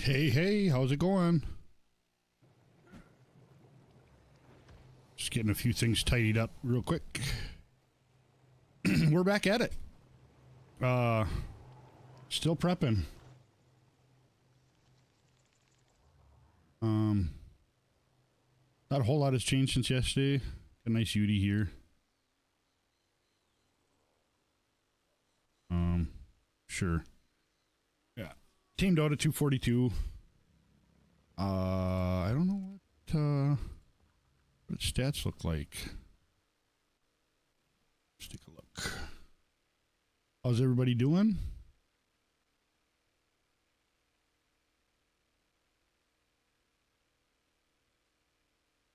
Hey, how's it going? Just getting a few things tidied up real quick. We're back at it. Still prepping. Not a whole lot has changed since yesterday. A nice Udi here. Sure. Yeah. Tamed out at 242. I don't know what stats look like. Let's take a look. How's everybody doing?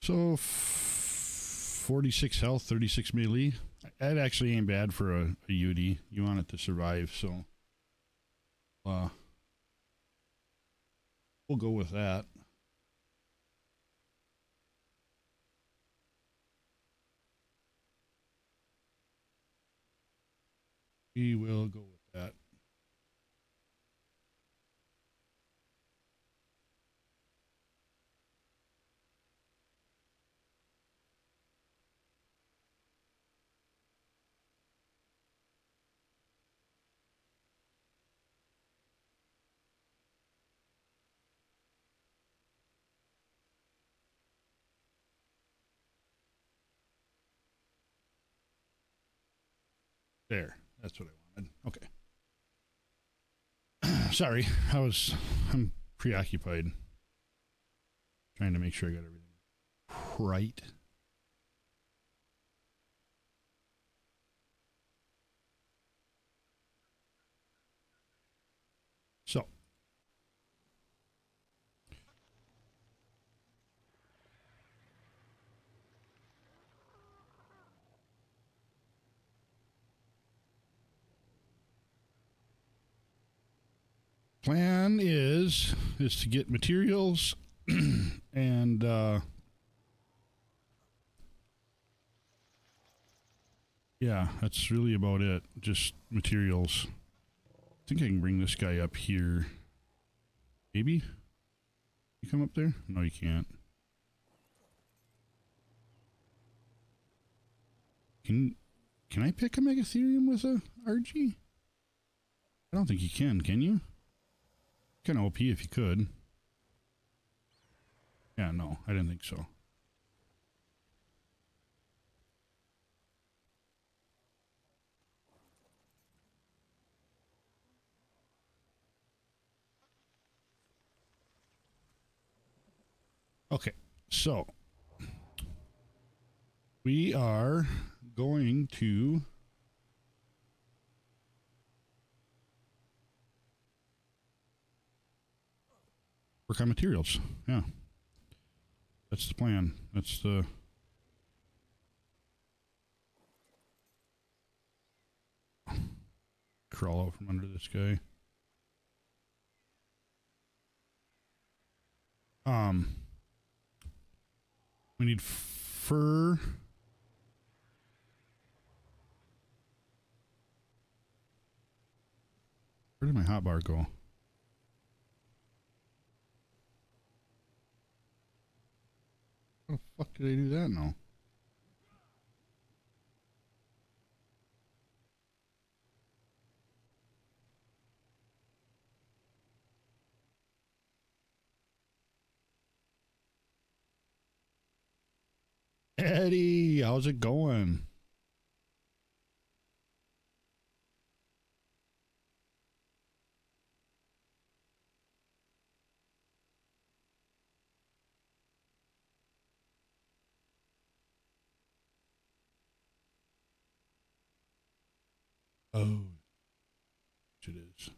So 46 health, 36 melee. That actually ain't bad for a UD. You want it to survive, so we'll go with that. We will go with that. There. That's what I wanted. Okay. Sorry, I'm preoccupied trying to make sure I got everything right. So plan is to get materials and yeah, that's really about it. Just materials. I think I can bring this guy up here. Maybe? You come up there? No, you can't. Can I pick a Megatherium with a RG? I don't think you can you? Kind of OP if you could. Yeah, no, I didn't think so. Okay, so we are going to work on materials. Yeah. That's the plan. That's the... Crawl out from under this guy. We need fur. Where did my hotbar go? How the fuck did I do that now? Eddie, how's it going? Oh, it is.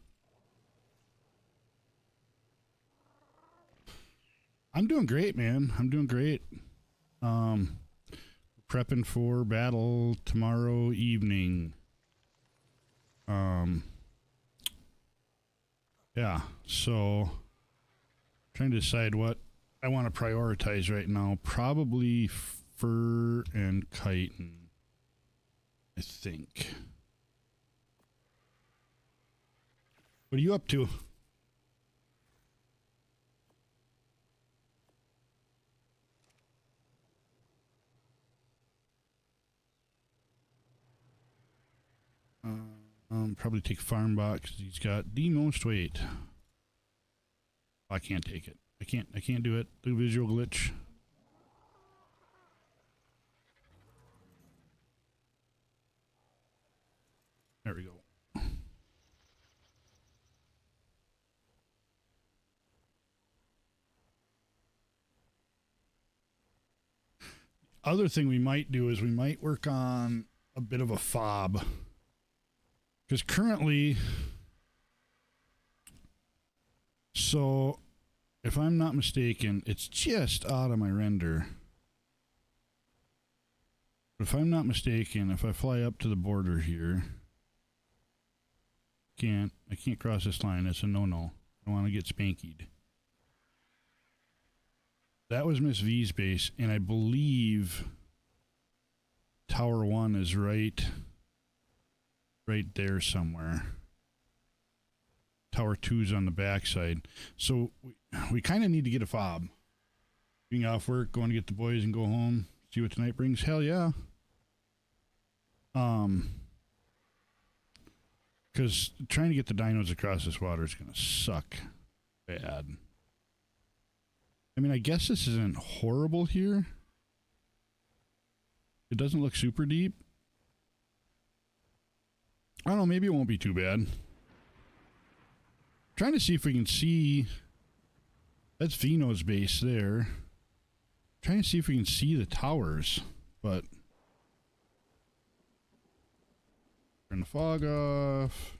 I'm doing great, man. I'm doing great. Prepping for battle tomorrow evening. Yeah, so trying to decide what I want to prioritize right now. Probably fur and chitin, I think. What are you up to? probably take farm box. He's got the most weight. I can't take it. I can't do it. The visual glitch. There we go. Other thing we might do is we might work on a bit of a fob. Because currently, so if I'm not mistaken, it's just out of my render. But if I'm not mistaken, if I fly up to the border here, I can't cross this line. It's a no-no. I want to get spankied. That was Miss V's base, and I believe Tower 1 is right there somewhere. Tower 2's on the backside. So we kind of need to get a fob. Being off work, going to get the boys and go home, see what tonight brings. Hell yeah. Because trying to get the dinos across this water is going to suck bad. I mean, I guess this isn't horrible here. It doesn't look super deep. I don't know, maybe it won't be too bad. Trying to see if we can see... That's Vino's base there. Trying to see if we can see the towers, but... Turn the fog off.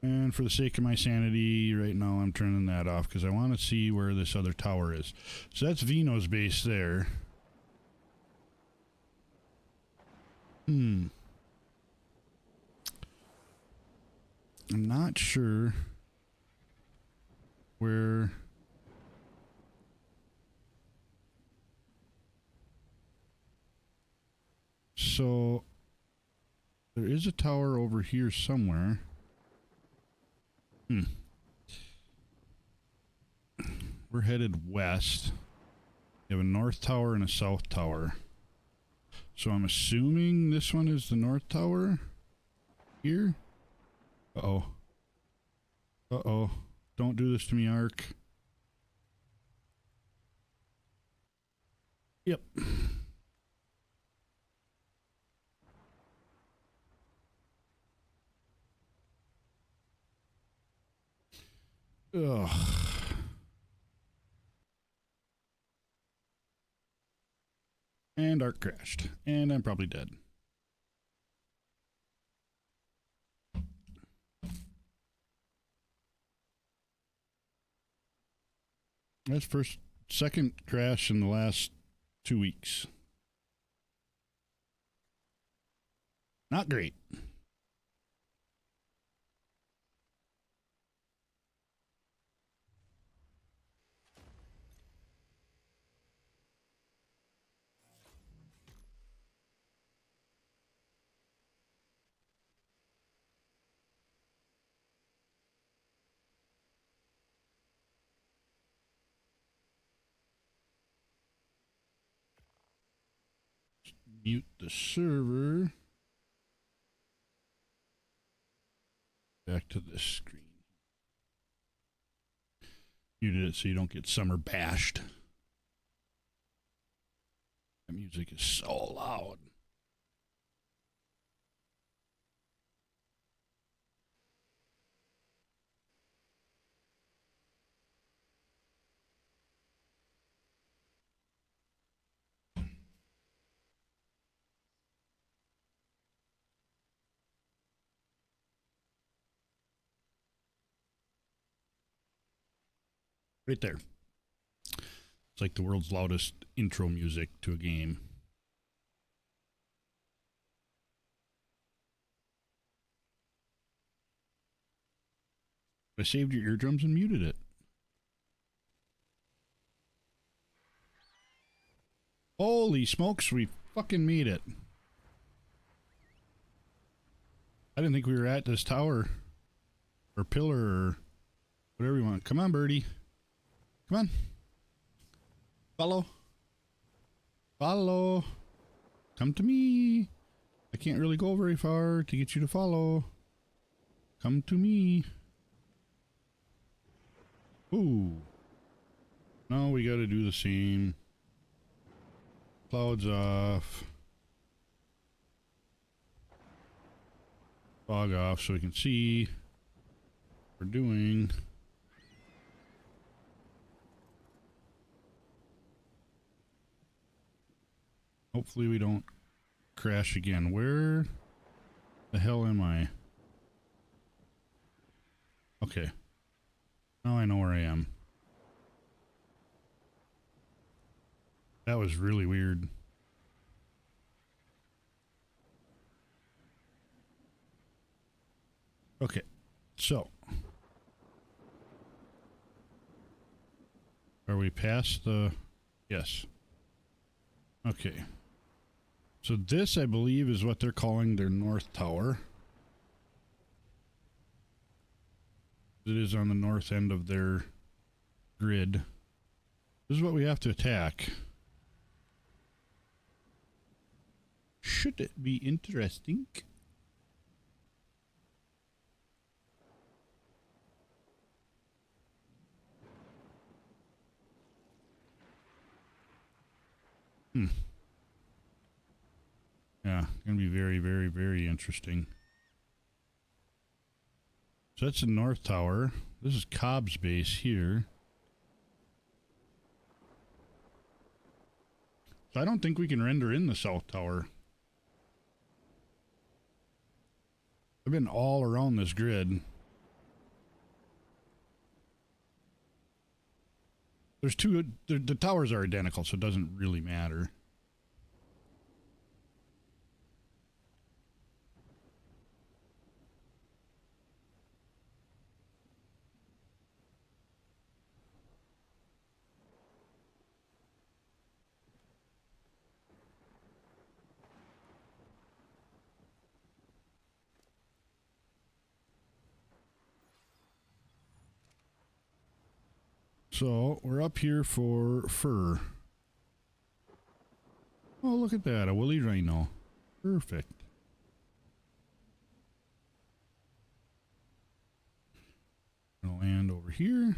And for the sake of my sanity, right now I'm turning that off because I want to see where this other tower is. So that's Vino's base there. I'm not sure where... So there is a tower over here somewhere. We're headed west. We have a north tower and a south tower. So I'm assuming this one is the north tower here. Uh-oh. Uh-oh. Don't do this to me, ARK. Yep. Ugh. And ARK crashed. And I'm probably dead. That's second crash in the last 2 weeks. Not great. Mute the server. Back to this screen. Muted it so you don't get summer bashed. That music is so loud. Right there. It's like the world's loudest intro music to a game. I saved your eardrums and muted it. Holy smokes, we fucking made it. I didn't think we were at this tower. Or pillar or whatever you want. Come on, birdie. Come on. Follow. Follow. Come to me. I can't really go very far to get you to follow. Come to me. Ooh. Now we gotta do the same. Clouds off. Fog off so we can see what we're doing. Hopefully we don't crash again. Where the hell am I? Okay. Now I know where I am. That was really weird. Okay. So. Are we past the... Yes. Okay. So this, I believe, is what they're calling their north tower. It is on the north end of their grid. This is what we have to attack. Should it be interesting? Yeah, gonna be very, very, very interesting. So that's the north tower. This is Cobb's base here. So I don't think we can render in the south tower. I've been all around this grid. There's two, the towers are identical, so it doesn't really matter. So we're up here for fur. Oh, look at that, a woolly rhino. Perfect. Gonna land over here.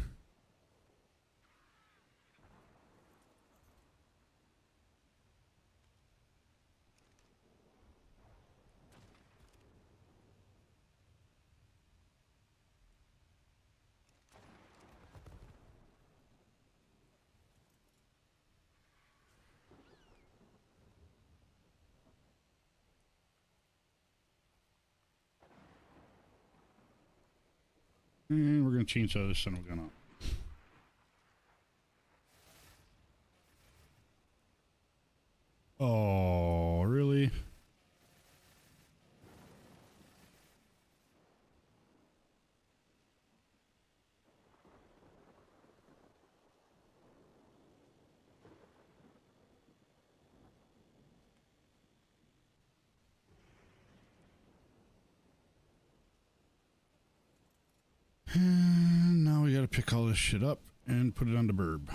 And we're gonna chainsaw this son of a gun up. Oh, really? And now we gotta pick all this shit up and put it on the burb.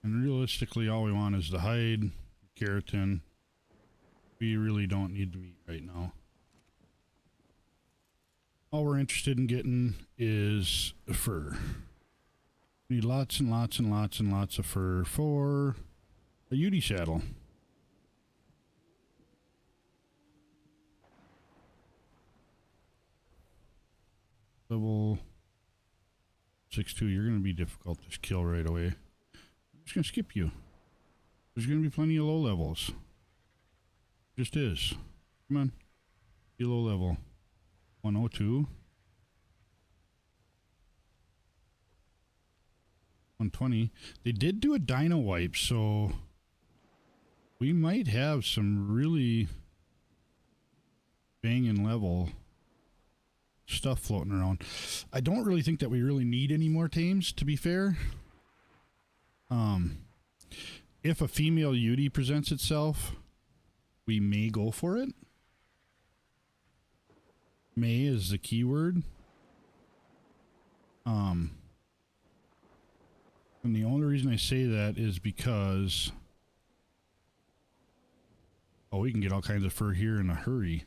And realistically, all we want is the hide, keratin. We really don't need the meat right now. All we're interested in getting is fur. We need lots and lots and lots and lots of fur for a Udi saddle. Level 6-2, you're going to be difficult to kill right away. I'm just going to skip you. There's going to be plenty of low levels. Just is. Come on. Be low level. 102. 120. They did do a dino wipe, so we might have some really banging level stuff floating around. I don't really think that we really need any more tames, to be fair. If a female Udi presents itself, we may go for it. May is the keyword. And the only reason I say that is because, oh, we can get all kinds of fur here in a hurry.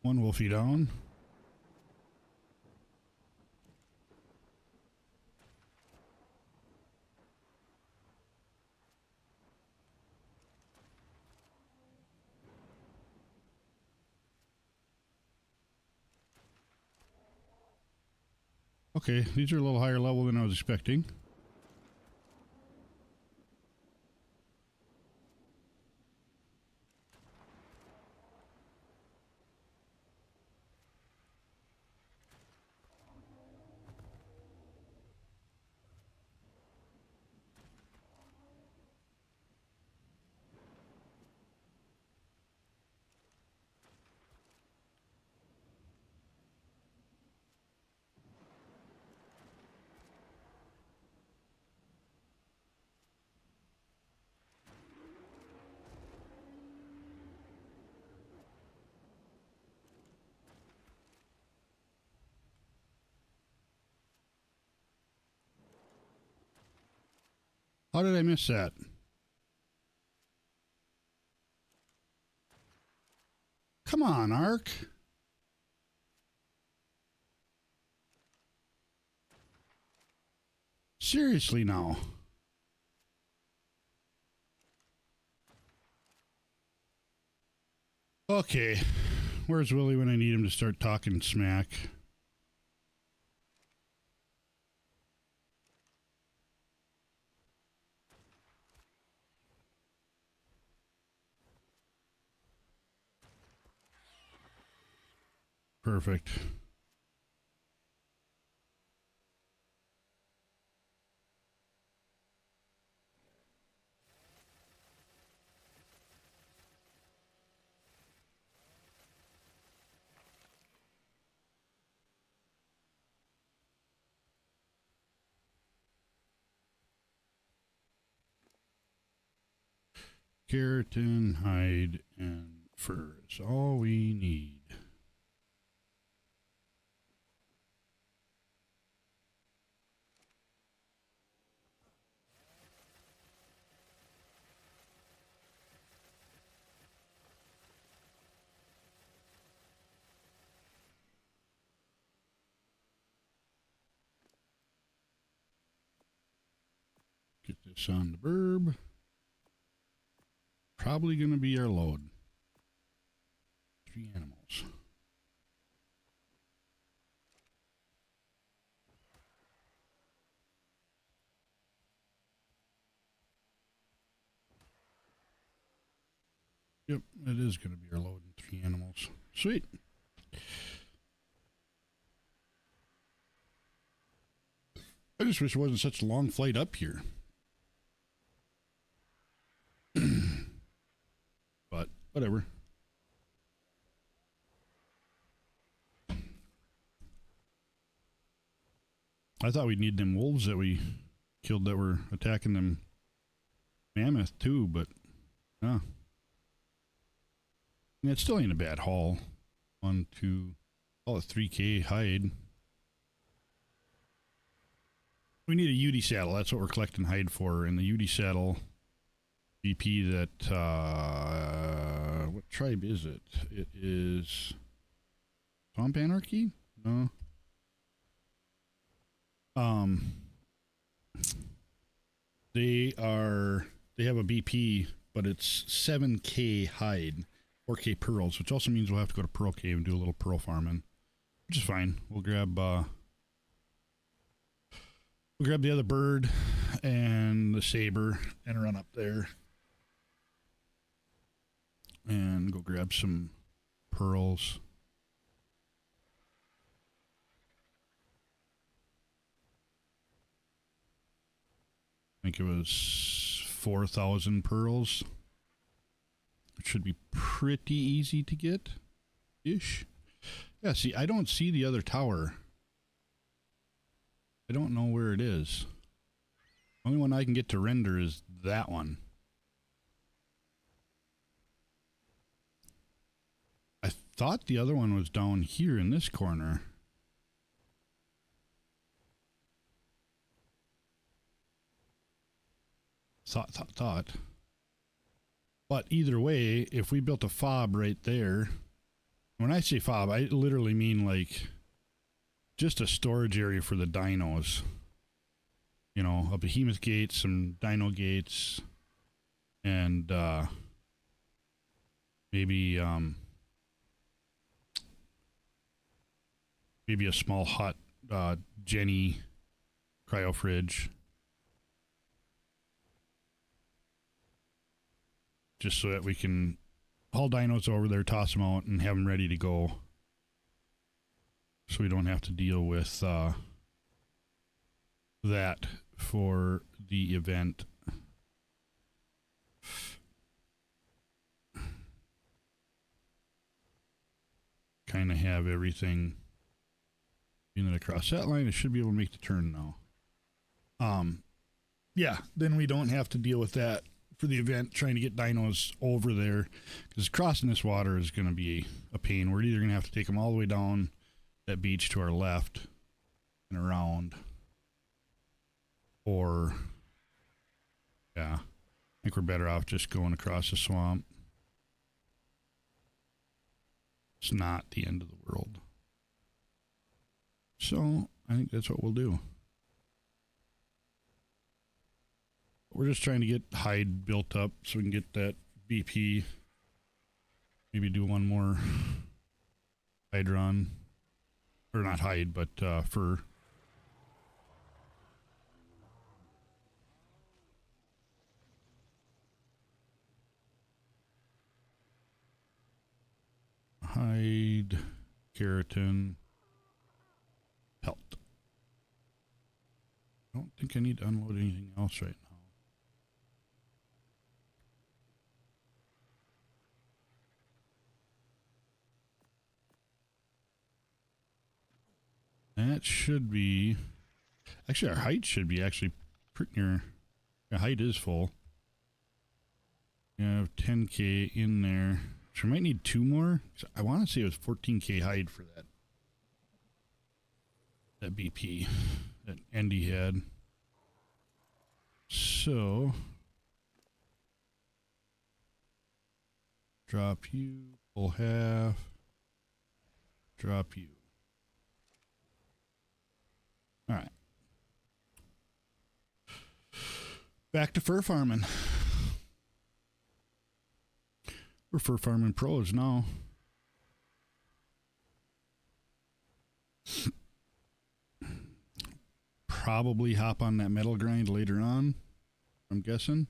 One wolfie down. Okay, these are a little higher level than I was expecting. How did I miss that? Come on, ARK. Seriously now. Okay. Where's Willie when I need him to start talking smack? Perfect. Keratin, hide, and fur is all we need. Get this on the burb. Probably going to be our load. 3 animals. Yep, it is going to be our load in 3 animals. Sweet. I just wish it wasn't such a long flight up here. But whatever. I thought we'd need them wolves that we killed that were attacking them mammoth too, but no. And it still ain't a bad haul. 1, 2, call it 3K hide. We need a UD saddle. That's what we're collecting hide for. And the UD saddle BP that, what tribe is it? It is Swamp Anarchy? No. They have a BP, but it's 7K hide, 4K pearls, which also means we'll have to go to Pearl Cave and do a little pearl farming, which is fine. We'll grab the other bird and the saber and run up there and go grab some pearls. think it was 4,000 pearls. It should be pretty easy to get ish. Yeah, see, I don't see the other tower. I don't know where it is. Only one I can get to render is that one. I thought the other one was down here in this corner. Thought. But either way, if we built a fob right there, when I say fob, I literally mean like just a storage area for the dinos. You know, a behemoth gate, some dino gates, and maybe maybe a small hut, Jenny cryo fridge. Just so that we can haul dinos over there, toss them out, and have them ready to go. So we don't have to deal with that for the event. Kind of have everything. And then across that line, I should be able to make the turn now. Yeah, then we don't have to deal with that for the event, trying to get dinos over there, because crossing this water is going to be a pain. We're either going to have to take them all the way down that beach to our left and around, or yeah, I think we're better off just going across the swamp. It's not the end of the world. So I think that's what we'll do. We're just trying to get hide built up so we can get that BP. Maybe do one more hide run. Or not hide, but fur. Hide, keratin, pelt. I don't think I need to unload anything else right now. That should be, actually our height should be actually pretty near, our height is full. We have 10K in there. So we might need 2 more. I want to say it was 14K hide for that BP that Andy had. So drop you, pull half, drop you. All right. Back to fur farming. We're fur farming pros now. Probably hop on that metal grind later on, I'm guessing.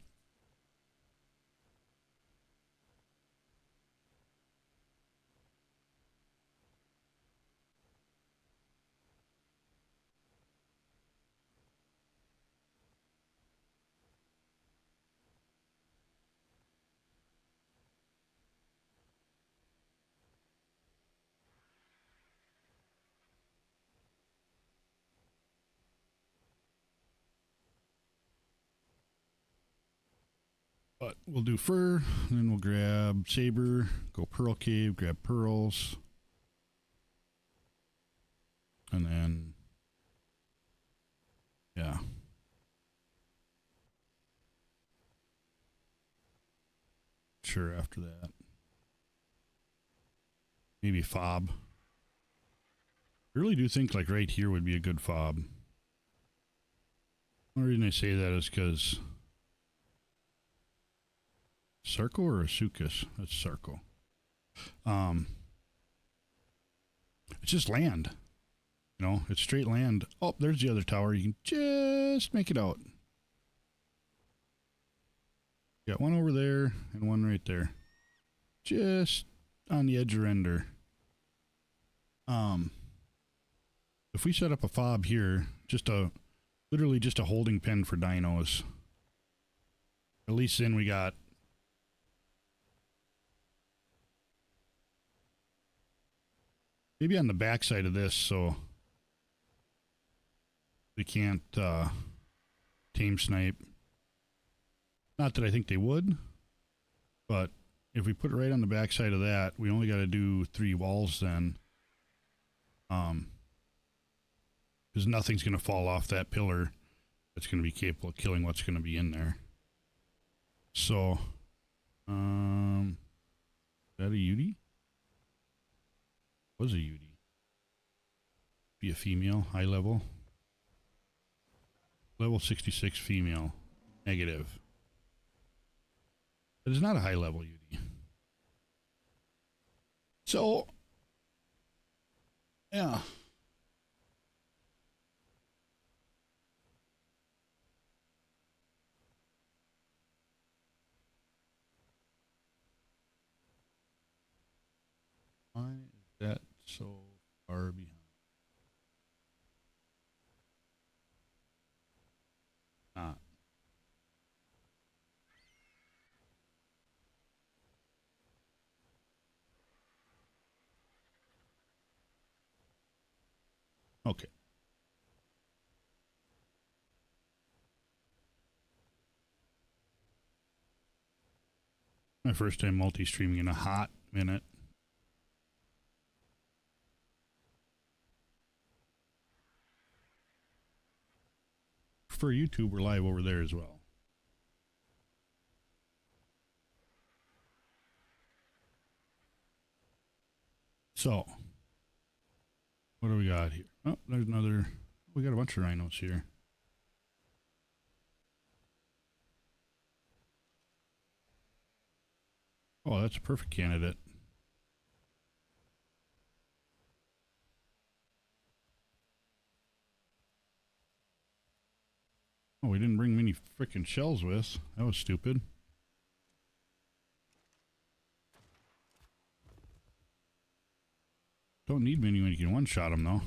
But we'll do fur, then we'll grab saber, go pearl cave, grab pearls. And then, yeah. Sure, after that. Maybe fob. I really do think like right here would be a good fob. The reason I say that is because Sarko or Asukas? That's Sarko. It's just land. You know, it's straight land. Oh, there's the other tower. You can just make it out. Got one over there and one right there. Just on the edge of render. If we set up a fob here, literally just a holding pen for dinos, At least then we got maybe on the back side of this, so we can't tame snipe. Not that I think they would, but if we put it right on the back side of that, we only got to do 3 walls then. Because nothing's going to fall off that pillar that's going to be capable of killing what's going to be in there. So, is that a UD? Was a UD. Be a female, high level. Level 66 female, negative. It is not a high level UD. So, yeah. Why is that so far behind? Not. Okay. My first time multi-streaming in a hot minute. For YouTube, we're live over there as well. So, what do we got here? Oh, there's another. We got a bunch of rhinos here. Oh, that's a perfect candidate. Oh, we didn't bring many frickin' shells with. That was stupid. Don't need many when you can one-shot them, though.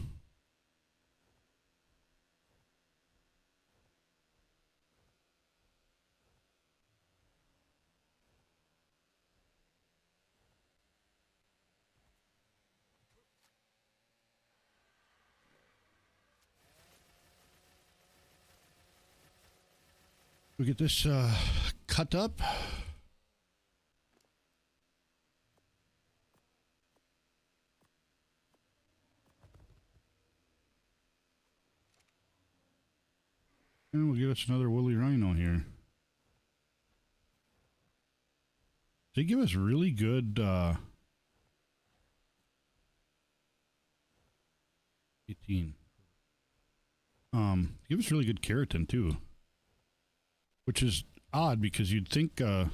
We get this cut up. And we'll get us another woolly rhino here. They give us really good 18. Give us really good keratin too. Which is odd because you'd think a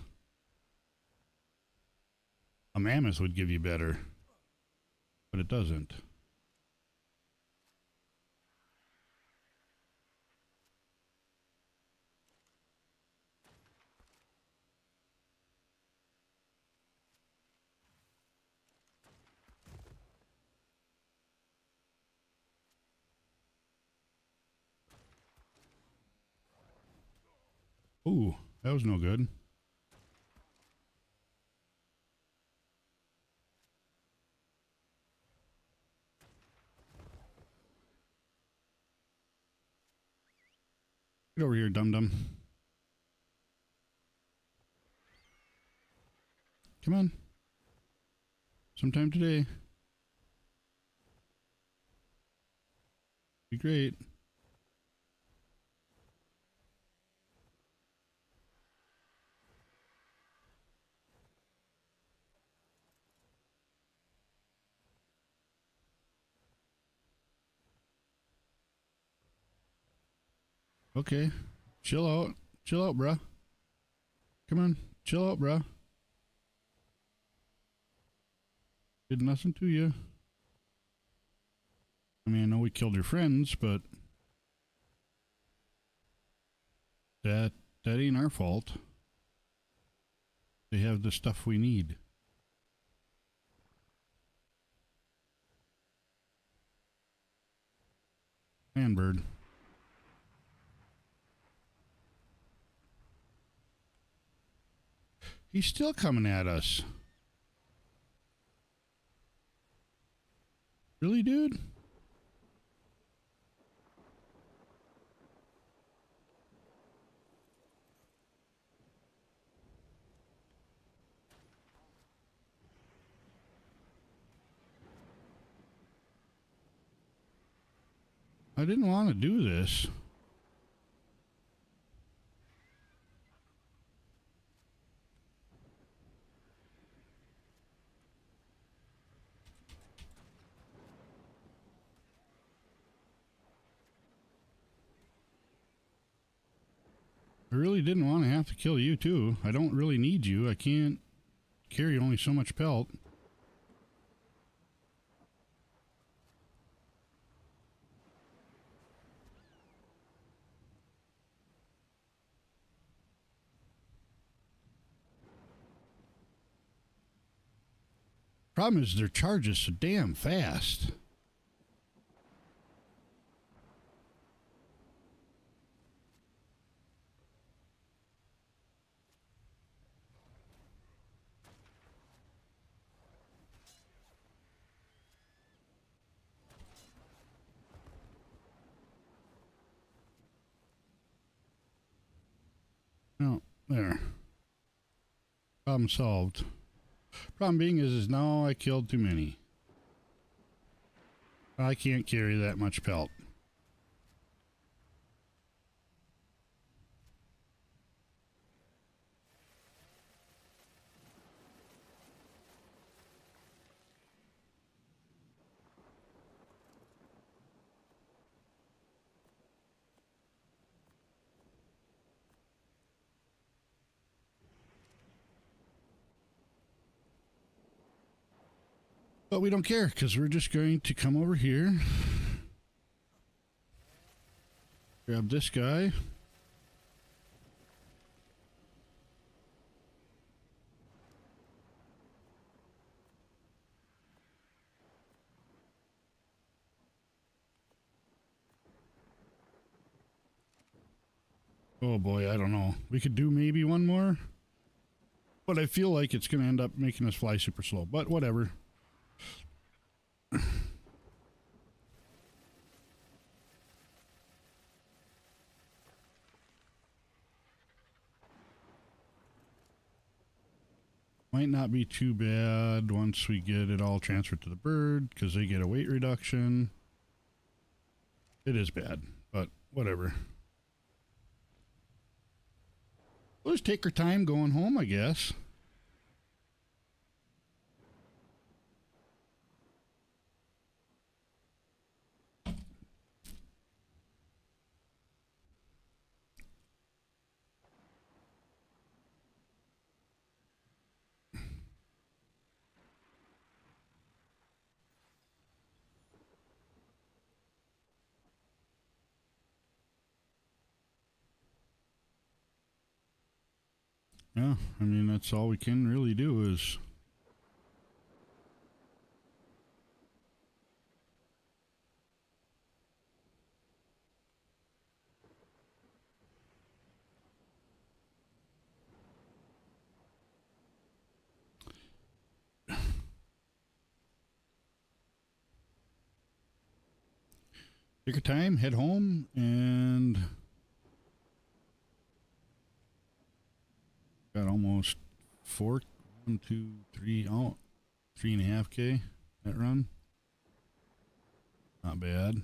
mammoth would give you better, but it doesn't. Ooh, that was no good. Get over here, dum-dum. Come on. Sometime today. Be great. Okay. Chill out. Chill out, bruh. Come on. Chill out, bruh. Did nothing to you. I mean, I know we killed your friends, but that ain't our fault. They have the stuff we need. Bird. He's still coming at us. Really, dude? I didn't want to do this. I really didn't want to have to kill you too. I don't really need you. I can't carry only so much pelt. Problem is their charge is so damn fast. No, there. Problem solved. Problem being is now I killed too many. I can't carry that much pelt. But we don't care because we're just going to come over here. Grab this guy. Oh boy, I don't know. We could do maybe one more. But I feel like it's going to end up making us fly super slow. But whatever. Might not be too bad once we get it all transferred to the bird because they get a weight reduction. It is bad, but whatever. We'll just take our time going home, I guess. Yeah, I mean, that's all we can really do is... Take your time, head home, and... Got almost 4, 1, 2, 3, oh, 3.5K that run. Not bad.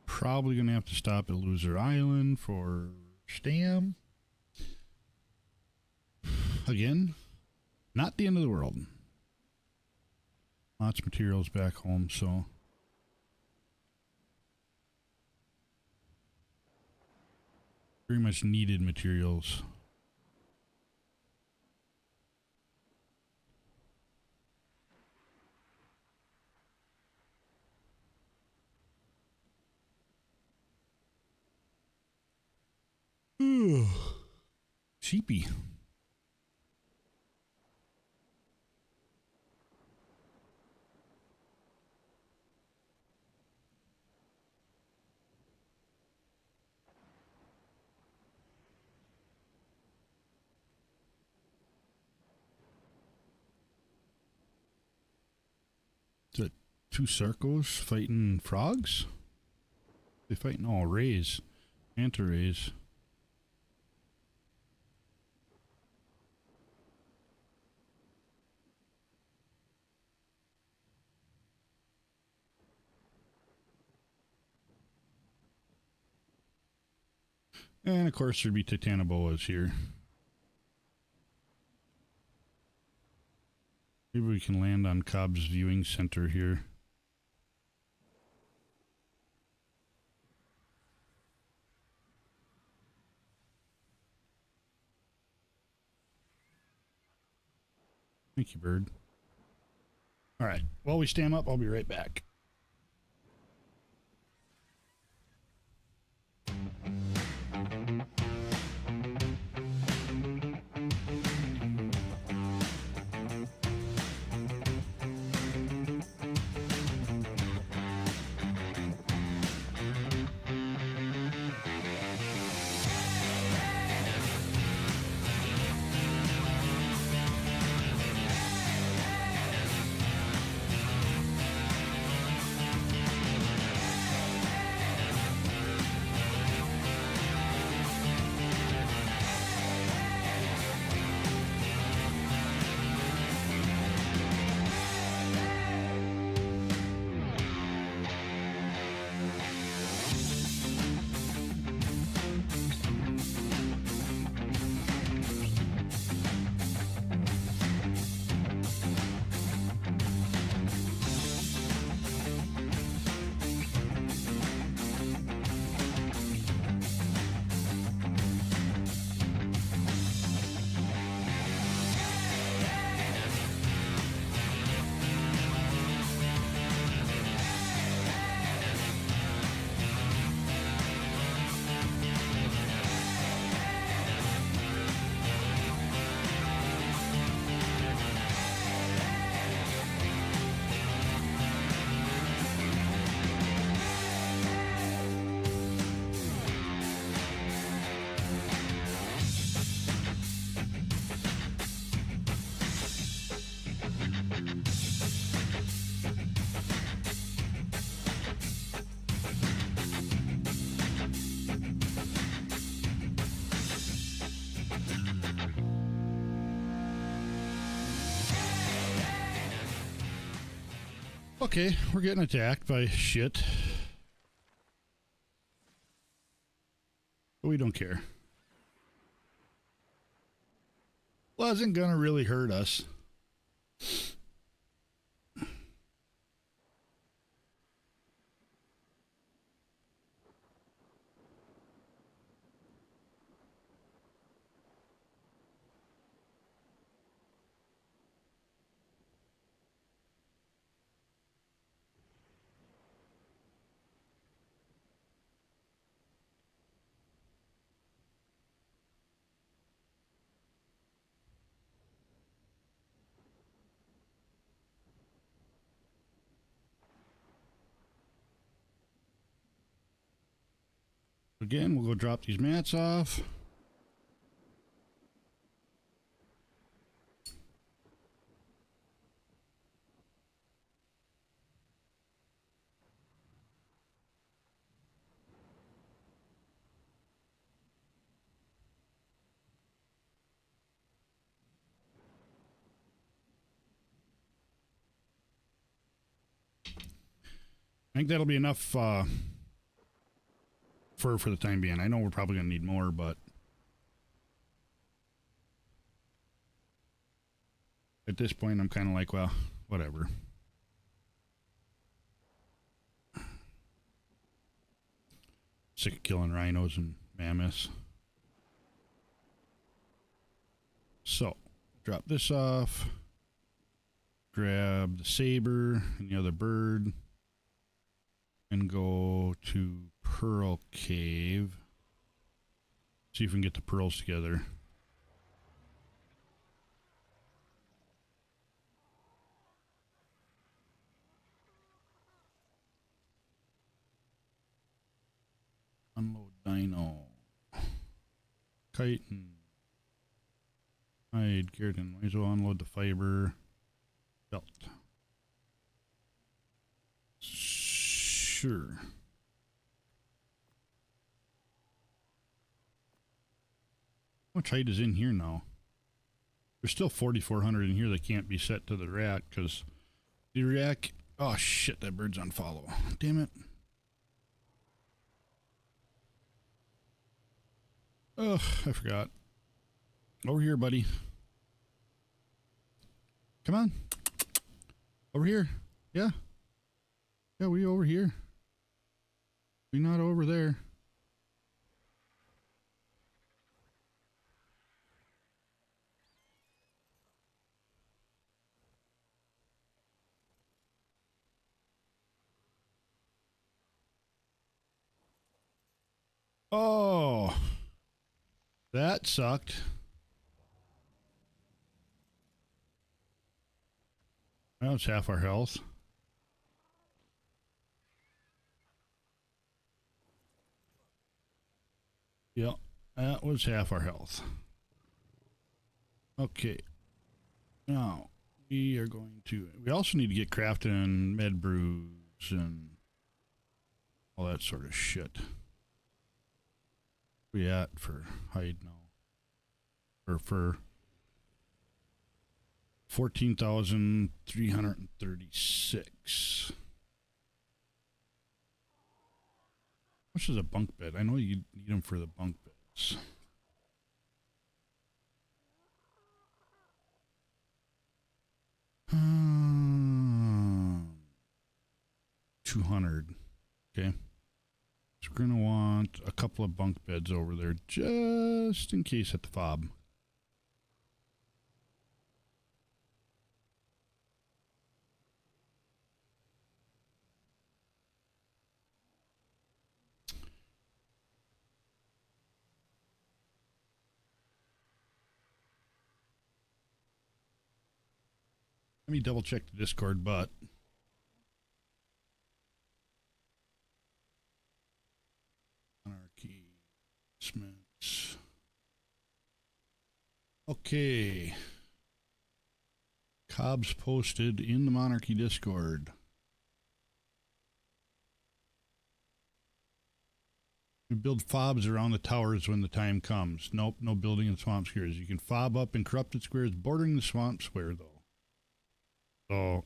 Probably gonna have to stop at Loser Island for Stam. Again, not the end of the world. Lots of materials back home, so very much needed materials. sheepy. Is it two circles fighting frogs? They fighting all rays. Manta rays. And of course there'd be Titanoboas here. Maybe we can land on Cobb's viewing center here. Thank you, bird. All right. While we stand up, I'll be right back. Okay, we're getting attacked by shit. But we don't care. Wasn't gonna really hurt us. Again, we'll go drop these mats off. I think that'll be enough fur for the time being. I know we're probably going to need more, but at this point, I'm kind of like, well, whatever. Sick of killing rhinos and mammoths. So, drop this off. Grab the saber and the other bird. And go to Pearl Cave. See if we can get the pearls together. kite and hide, keratin. Might as well unload the fiber. Belt. Sure. How much height is in here now? There's still 4,400 in here that can't be set to the rack because the rack. Oh shit, that bird's on follow. Damn it. Oh, I forgot. Over here, buddy. Come on. Over here. Yeah. Yeah, we over here. We not over there. Oh, that sucked. Well, it's half our health. Yep, that was half our health. Okay. Now, we are going to... We also need to get crafting med brews and all that sort of shit. We at for hide now? Or for 14,336. How much is a bunk bed? I know you need them for the bunk beds. $200. Okay. So we're going to want a couple of bunk beds over there just in case at the fob. Let me double check the Discord, but Monarky Smiths. Okay. Cobb's posted in the Monarchy Discord. You build fobs around the towers when the time comes. Nope, no building in swamp squares. You can fob up in corrupted squares bordering the swamp square, though. So,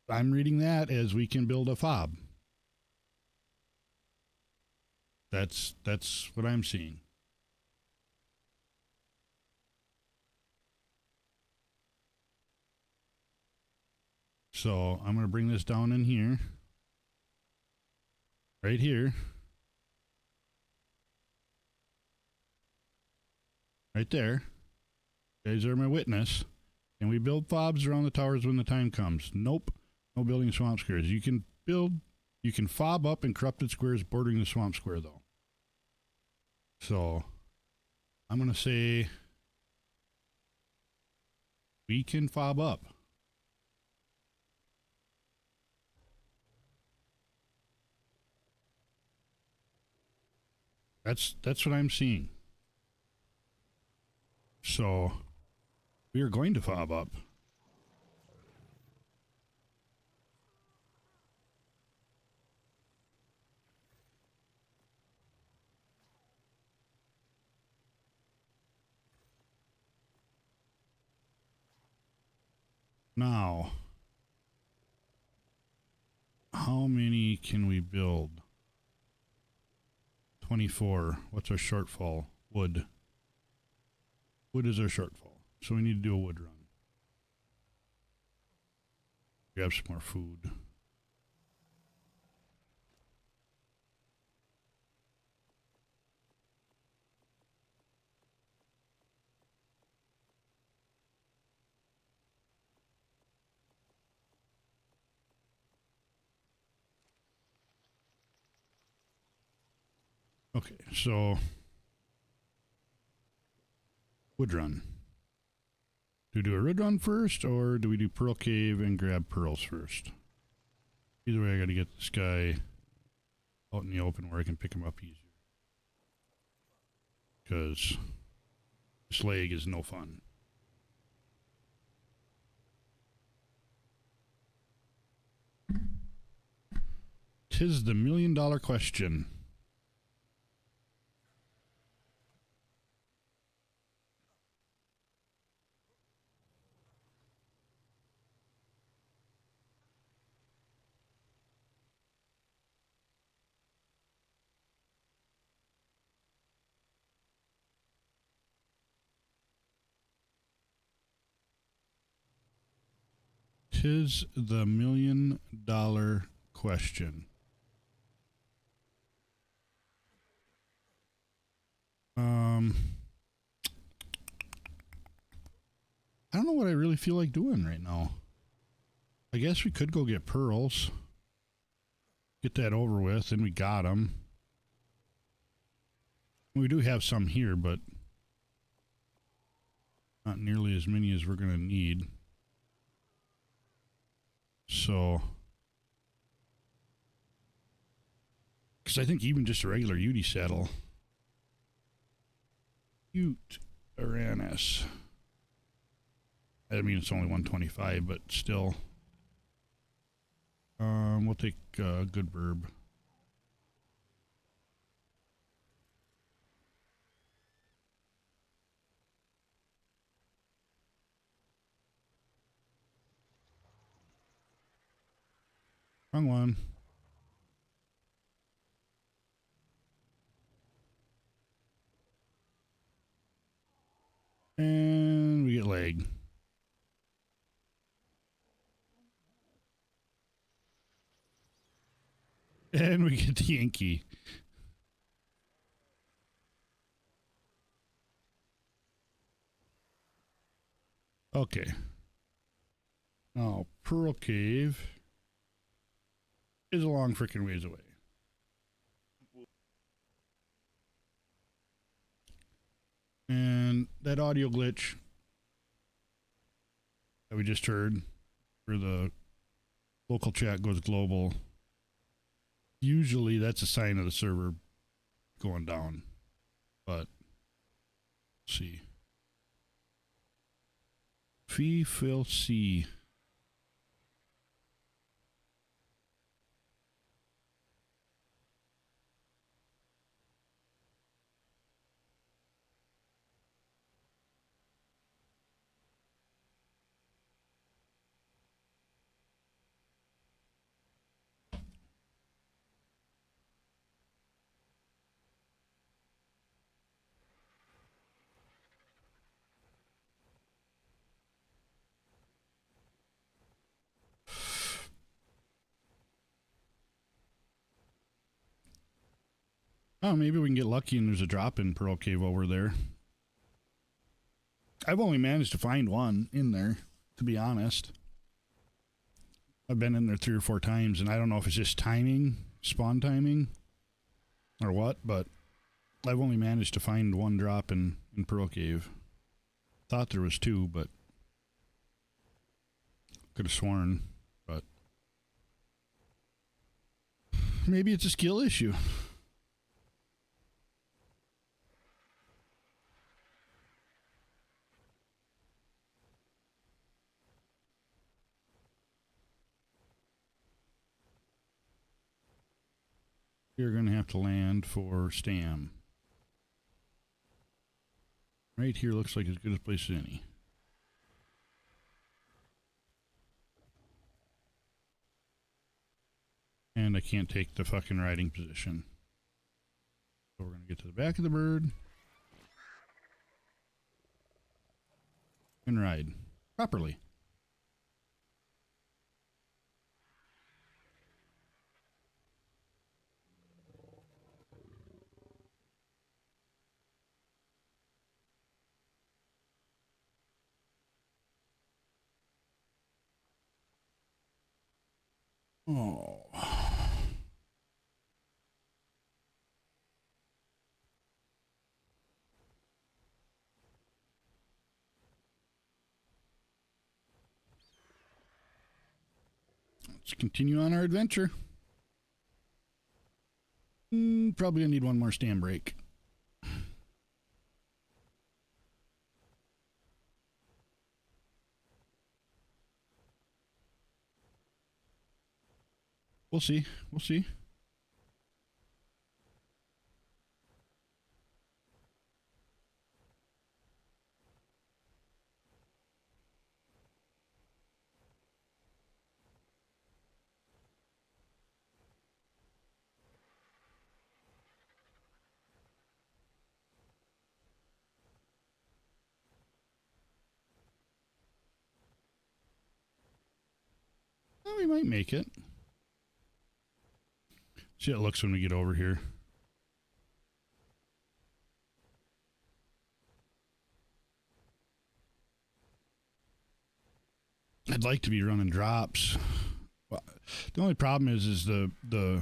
I'm reading that as we can build a fob. That's what I'm seeing. So, I'm going to bring this down in here. Right here. Right there. You guys are my witness. Can we build fobs around the towers when the time comes? Nope. No building swamp squares. You can fob up in corrupted squares bordering the swamp square, though. So, I'm going to say we can fob up. That's what I'm seeing. So, we are going to fob up. Now, how many can we build? 24. What's our shortfall? Wood. Wood is our shortfall. So we need to do a wood run. Grab some more food. Okay, so wood run. Do we do a wood run first, or do we do Pearl Cave and grab pearls first? Either way, I got to get this guy out in the open where I can pick him up easier. Because This leg is no fun. Tis the million-dollar question. Tis the million-dollar question. I don't know what I really feel like doing right now. I guess we could go get pearls. Get that over with, and we got them. We do have some here, but not nearly as many as we're going to need. So, because I think even just a regular Ute saddle. Ute Uranus. I mean, it's only 125, but still. We'll take good burb. Wrong one. And we get leg. And we get the Yankee. Okay. Now, Pearl Cave is a long freaking ways away. And that audio glitch that we just heard for the local chat goes global. Usually that's a sign of the server going down. But let's see. Fee Phil C. Oh, maybe we can get lucky and there's a drop in Pearl Cave over there. I've only managed to find one in there, to be honest. I've been in there 3 or 4 times, and I don't know if it's just timing, spawn timing, or what, but I've only managed to find one drop in Pearl Cave. Thought there was 2, but could have sworn, but maybe it's a skill issue. You're going to have to land for Stam. Right here looks like as good a place as any. And I can't take the fucking riding position. So we're going to get to the back of the bird. And ride properly. Oh. Let's continue on our adventure. Probably gonna need one more stand break. We'll see. We'll see. Well, we might make it. See how it looks when we get over here. I'd like to be running drops. Well, the only problem is the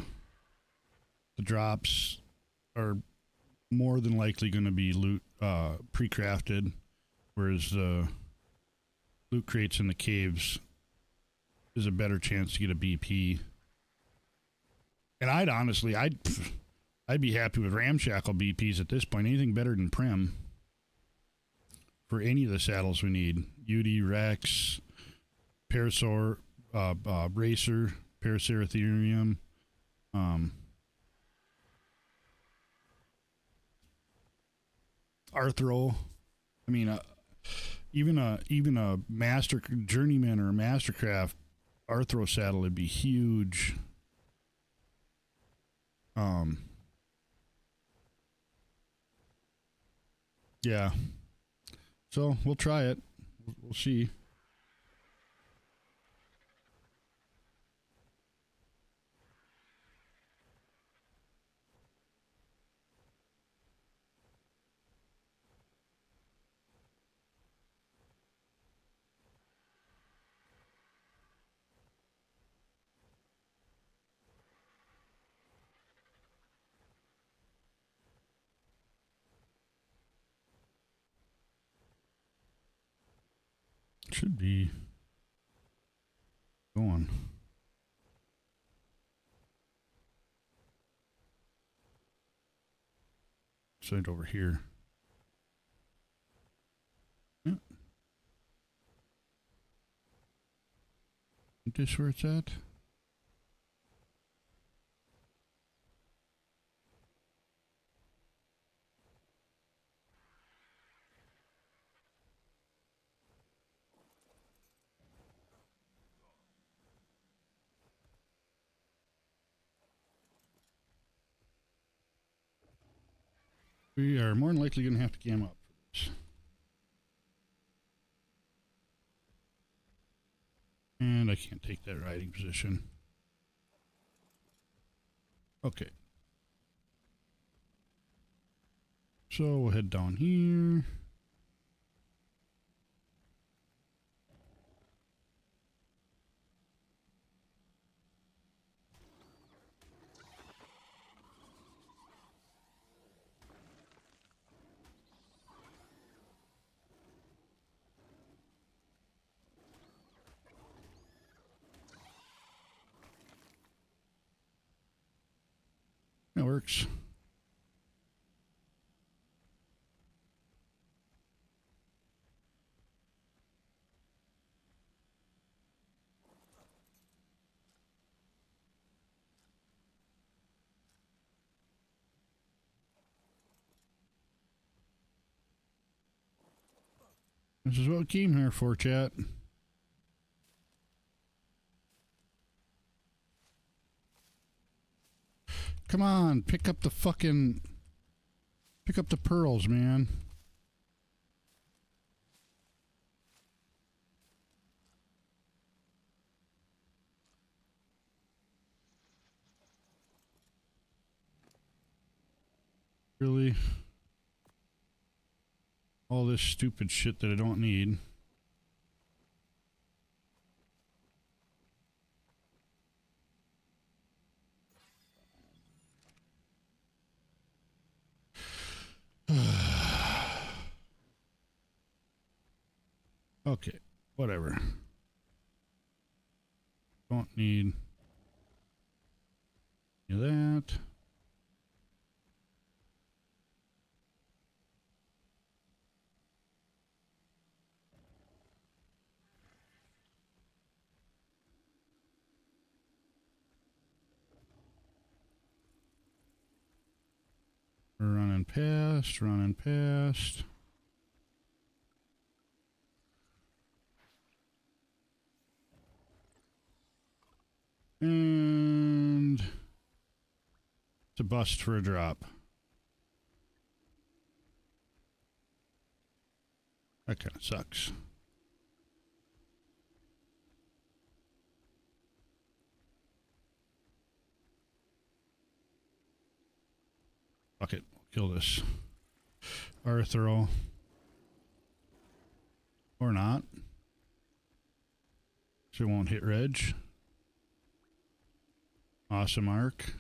drops are more than likely going to be loot pre-crafted, whereas the loot crates in the caves is a better chance to get a BP. And I'd be happy with ramshackle BPs at this point. Anything better than Prim for any of the saddles we need. UD, Rex, Parasaur, Racer, Paraceratherium, Arthro. I mean, even a master journeyman or a mastercraft Arthro saddle would be huge. Yeah. So we'll try it. We'll see. Should be going. Side over here. Yeah. Is this where it's at? We are more than likely going to have to cam up for this. And I can't take that riding position. Okay. So we'll head down here. That works. This is what we came here for, chat. Come on, pick up the pearls, man. Really? All this stupid shit that I don't need. Okay, whatever. Don't need any of that. past, running past. And it's a bust for a drop. That kind of sucks. Fuck it. Kill this Arthro. Or not. So it won't hit Reg. Awesome ARK.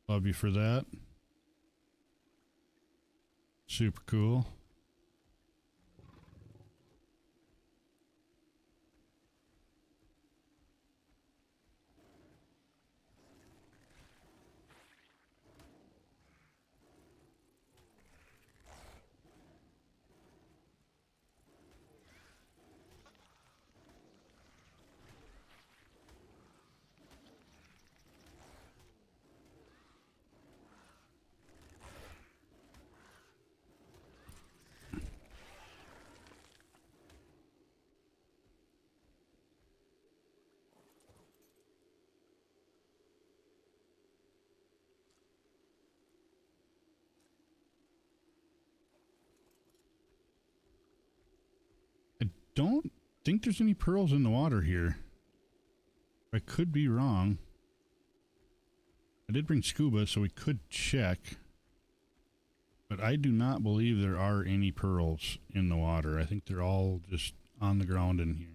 Love you for that. Super cool. Don't think there's any pearls in the water here. I could be wrong. I did bring scuba, so we could check. But I do not believe there are any pearls in the water. I think they're all just on the ground in here.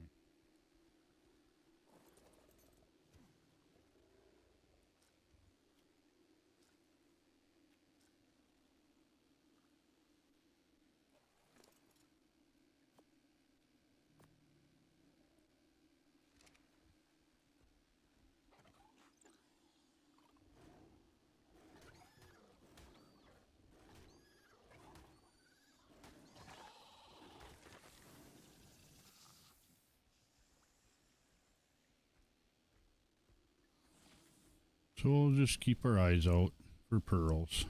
So we'll just keep our eyes out for pearls.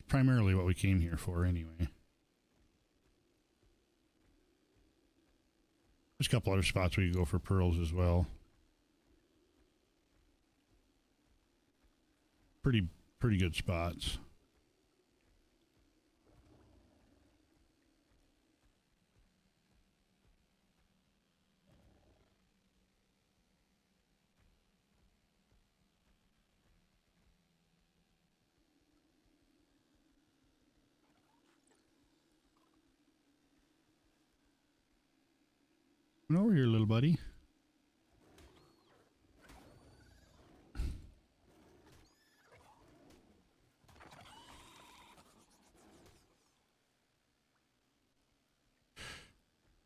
Primarily what we came here for anyway. There's a couple other spots we could go for pearls as well. Pretty good spots. Come over here, little buddy.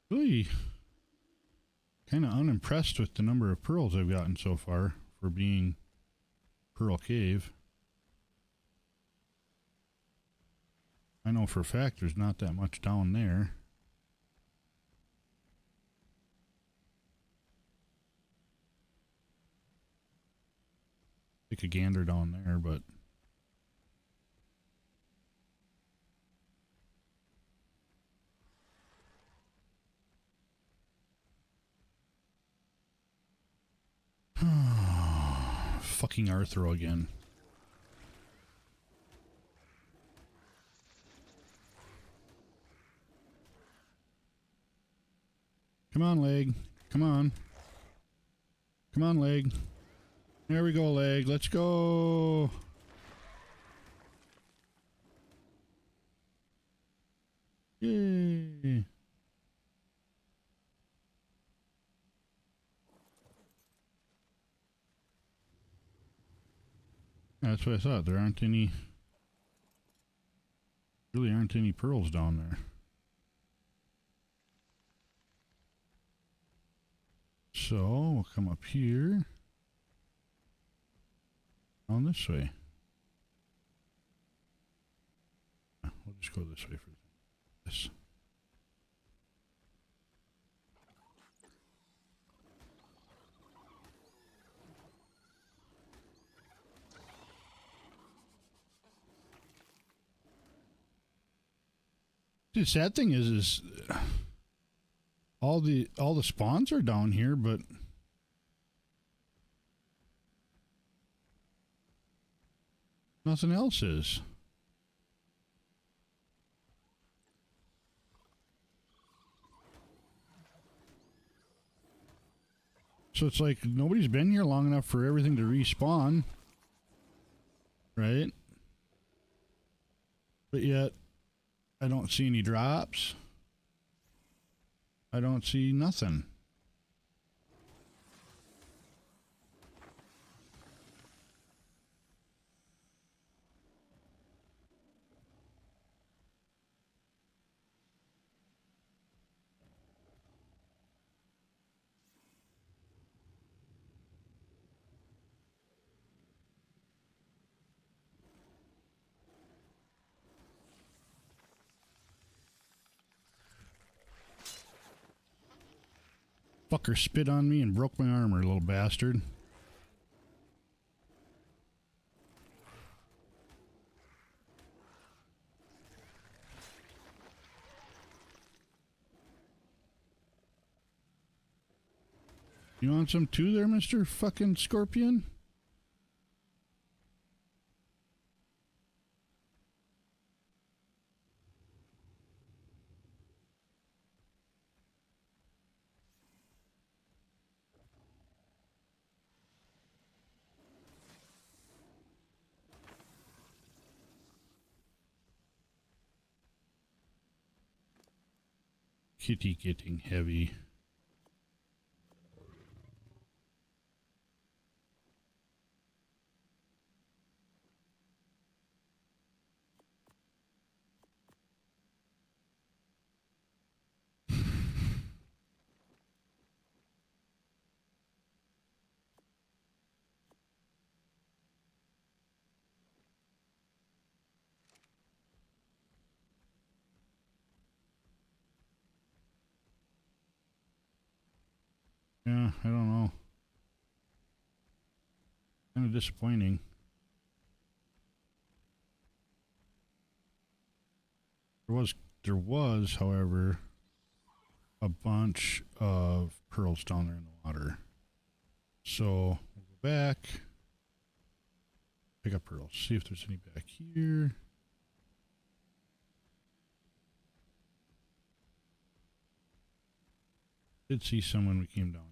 Really kind of unimpressed with the number of pearls I've gotten so far for being Pearl Cave. I know for a fact there's not that much down there. Take a gander down there, but fucking Arthur again. Come on, leg. Come on. Come on, leg. There we go, leg. Let's go. Yay. That's what I thought. There aren't any, really aren't any pearls down there. So we'll come up here. On this way. We'll just go this way for this. The sad thing is all the spawns are down here, but nothing else is. So it's like nobody's been here long enough for everything to respawn, right? But yet, I don't see any drops. I don't see nothing. Fucker spit on me and broke my armor, little bastard. You want some too there, Mr. fucking Scorpion? Kitty getting heavy. Yeah, I don't know. Kind of disappointing. There was, however, a bunch of pearls down there in the water. So we'll go back, pick up pearls, see if there's any back here. Did see some when we came down.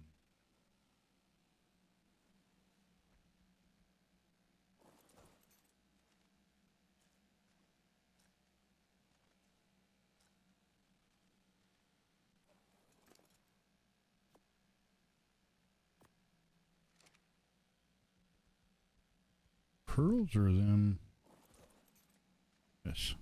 Pearls or them? Yes.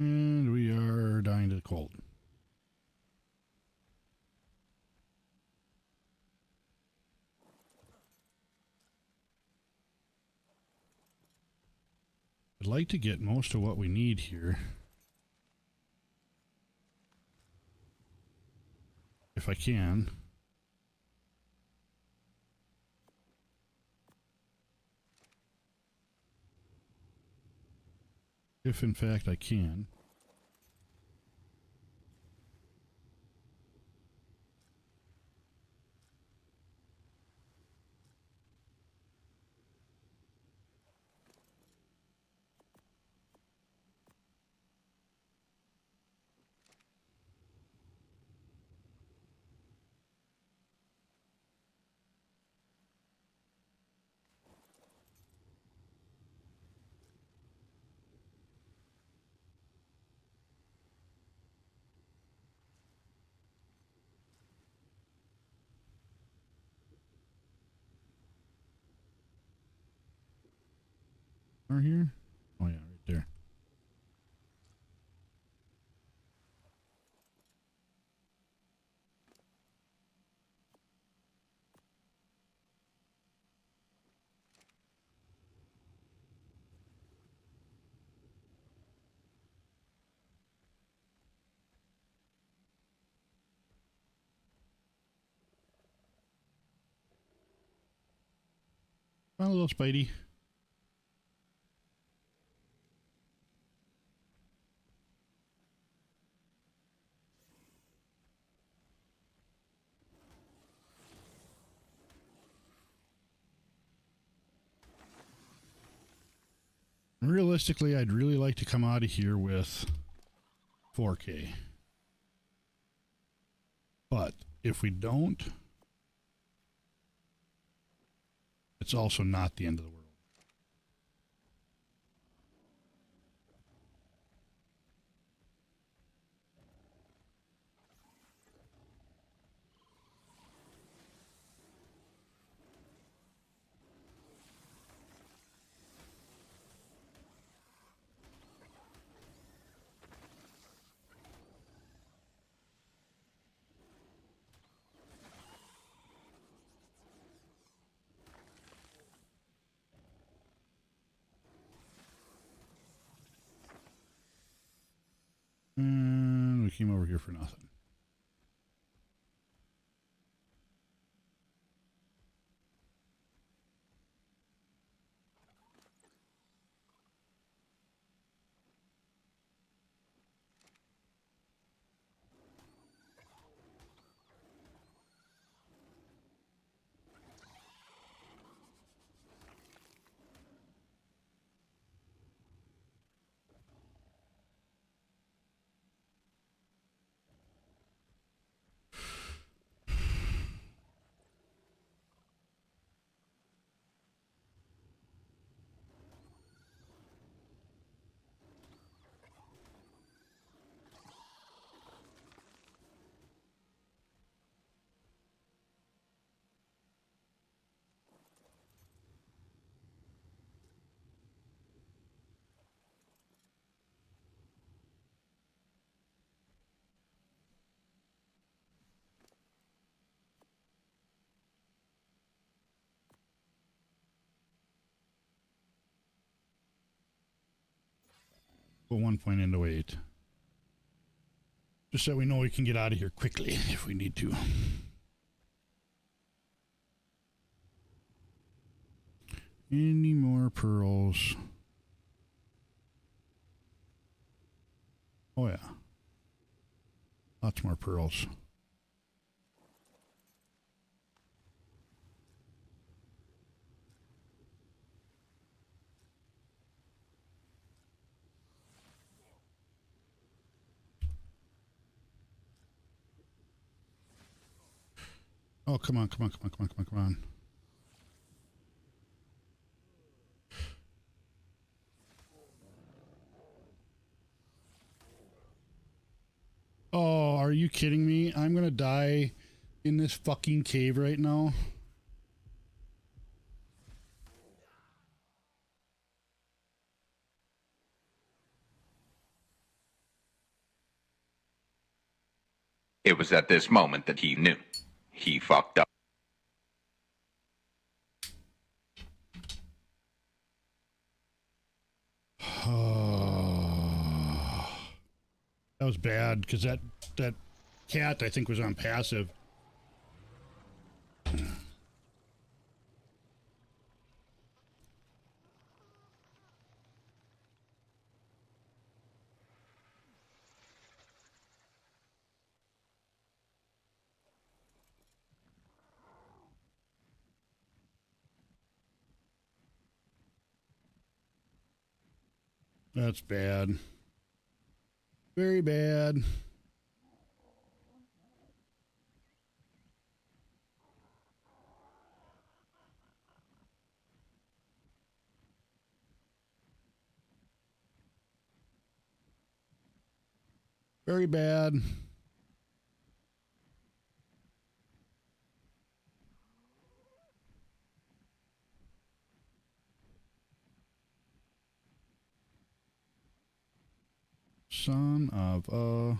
And we are dying to the cold. I'd like to get most of what we need here. If I can. If in fact I can. Are here? Oh yeah, right there. Come on, little Spidey. Realistically, I'd really like to come out of here with 4K. But if we don't, it's also not the end of the world. And we came over here for nothing. Put 1 point into 8. Just so we know we can get out of here quickly if we need to. Any more pearls? Oh yeah. Lots more pearls. Oh, come on, come on, come on, come on, come on, come on. Oh, are you kidding me? I'm gonna die in this fucking cave right now. It was at this moment that he knew. He fucked up. That was bad because that cat I think was on passive. That's bad. Very bad. Very bad. Son of a...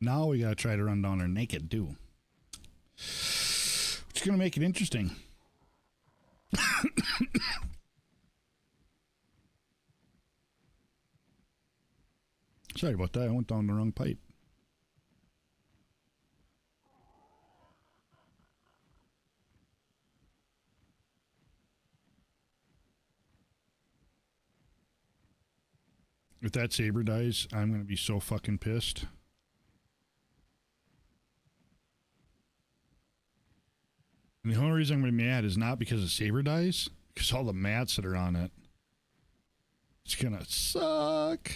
Now we gotta try to run down there naked, too. Which is gonna make it interesting. Sorry about that. I went down the wrong pipe. If that saber dies, I'm gonna be so fucking pissed. And the only reason I'm gonna be mad is not because the saber dies, because all the mats that are on it. It's gonna suck.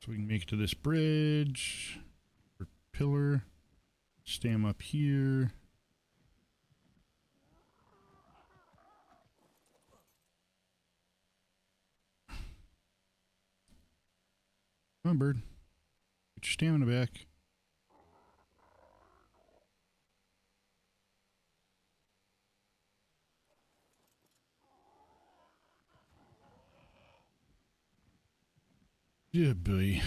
So we can make it to this bridge or pillar. Stam up here. Come on, bird. Get your stamina back. Yeah, boy.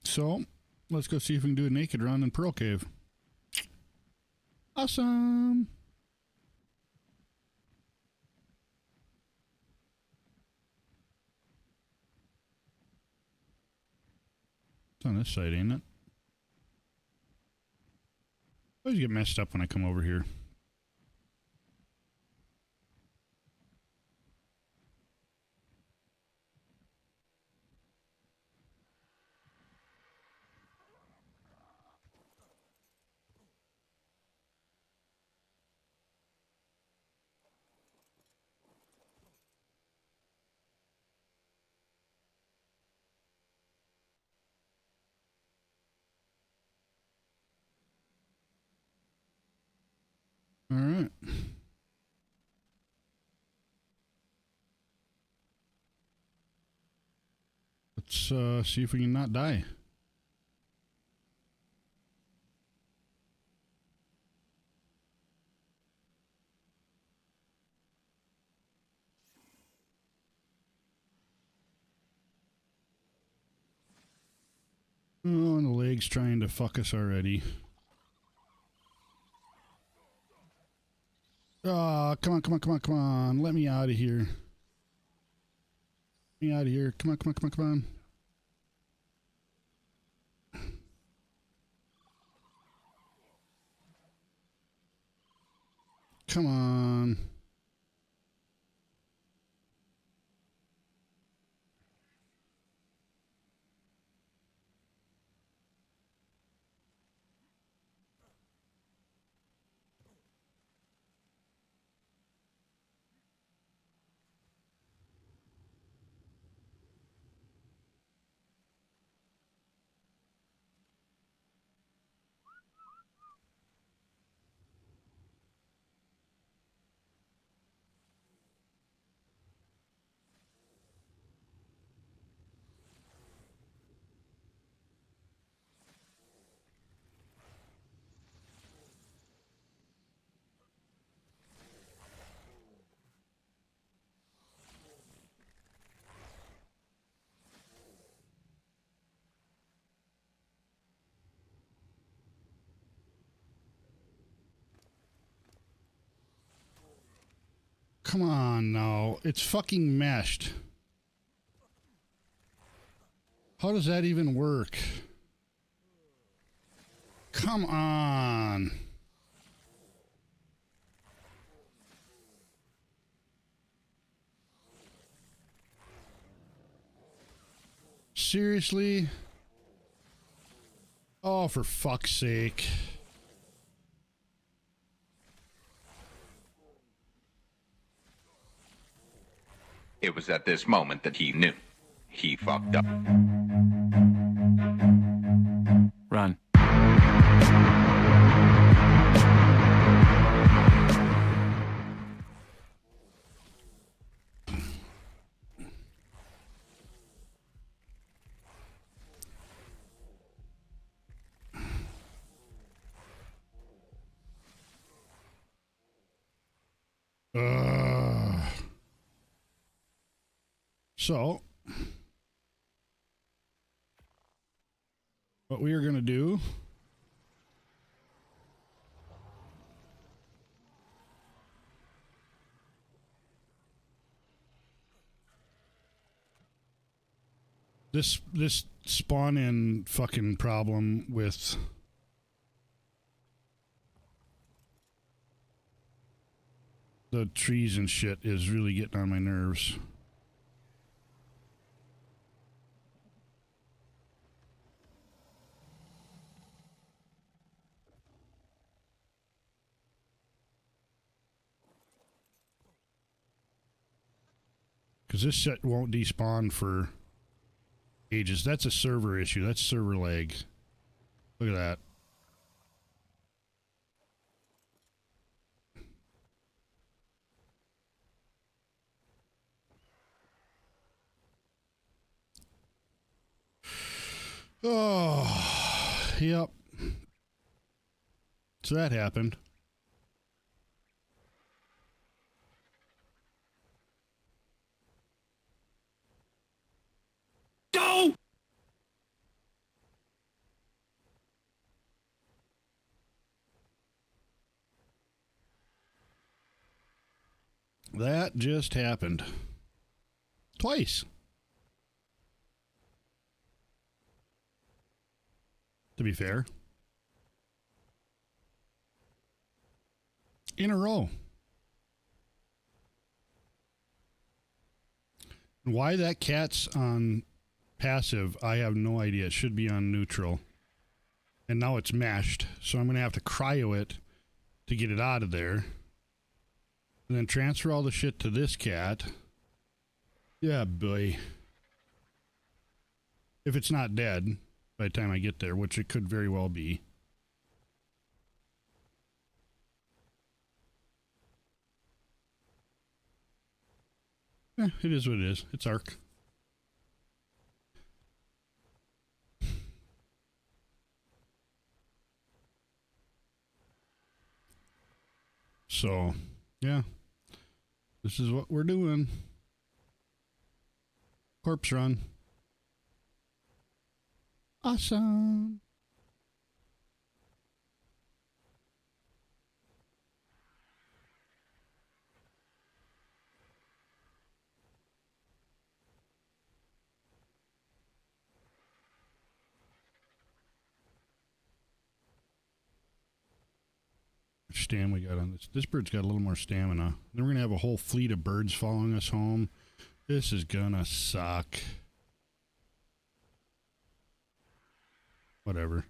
So, let's go see if we can do a naked run in Pearl Cave. Awesome! It's on this side, ain't it? I always get messed up when I come over here. All right. Let's see if we can not die. Oh, and the leg's trying to fuck us already. Oh, come on, come on, come on, come on. Let me out of here. Let me out of here. Come on, come on, come on, come on. Come on. Come on now. It's fucking meshed. How does that even work? Come on. Seriously? Oh, for fuck's sake. It was at this moment that he knew. He fucked up. Run. So, what we are going to do this spawn in fucking problem with the trees and shit is really getting on my nerves. Because this shit won't despawn for ages. That's a server issue. That's server lag. Look at that. Oh, yep. So that happened. Go! That just happened. Twice. To be fair. In a row. Why that cat's on passive, I have no idea. It should be on neutral. And now it's meshed, so I'm going to have to cryo it to get it out of there. And then transfer all the shit to this cat. Yeah, boy. If it's not dead by the time I get there, which it could very well be. It is what it is. It's ARK. So, yeah. This is what we're doing. Corpse run. Awesome. Stam we got on this. This bird's got a little more stamina. Then we're going to have a whole fleet of birds following us home. This is going to suck. Whatever.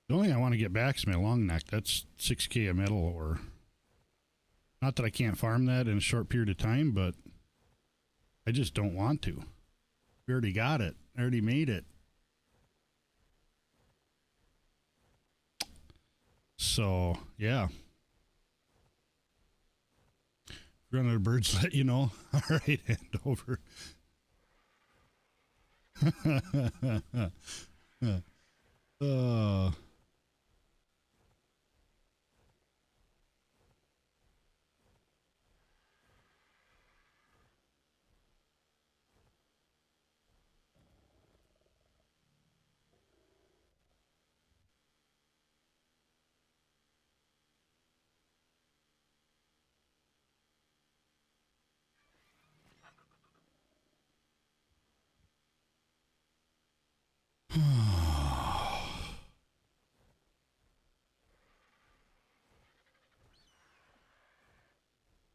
The only thing I want to get back is my long neck. That's 6K of metal ore. Not that I can't farm that in a short period of time, but I just don't want to. We already got it. I already made it. So, yeah. Run out of birds, let you know. All right, hand over.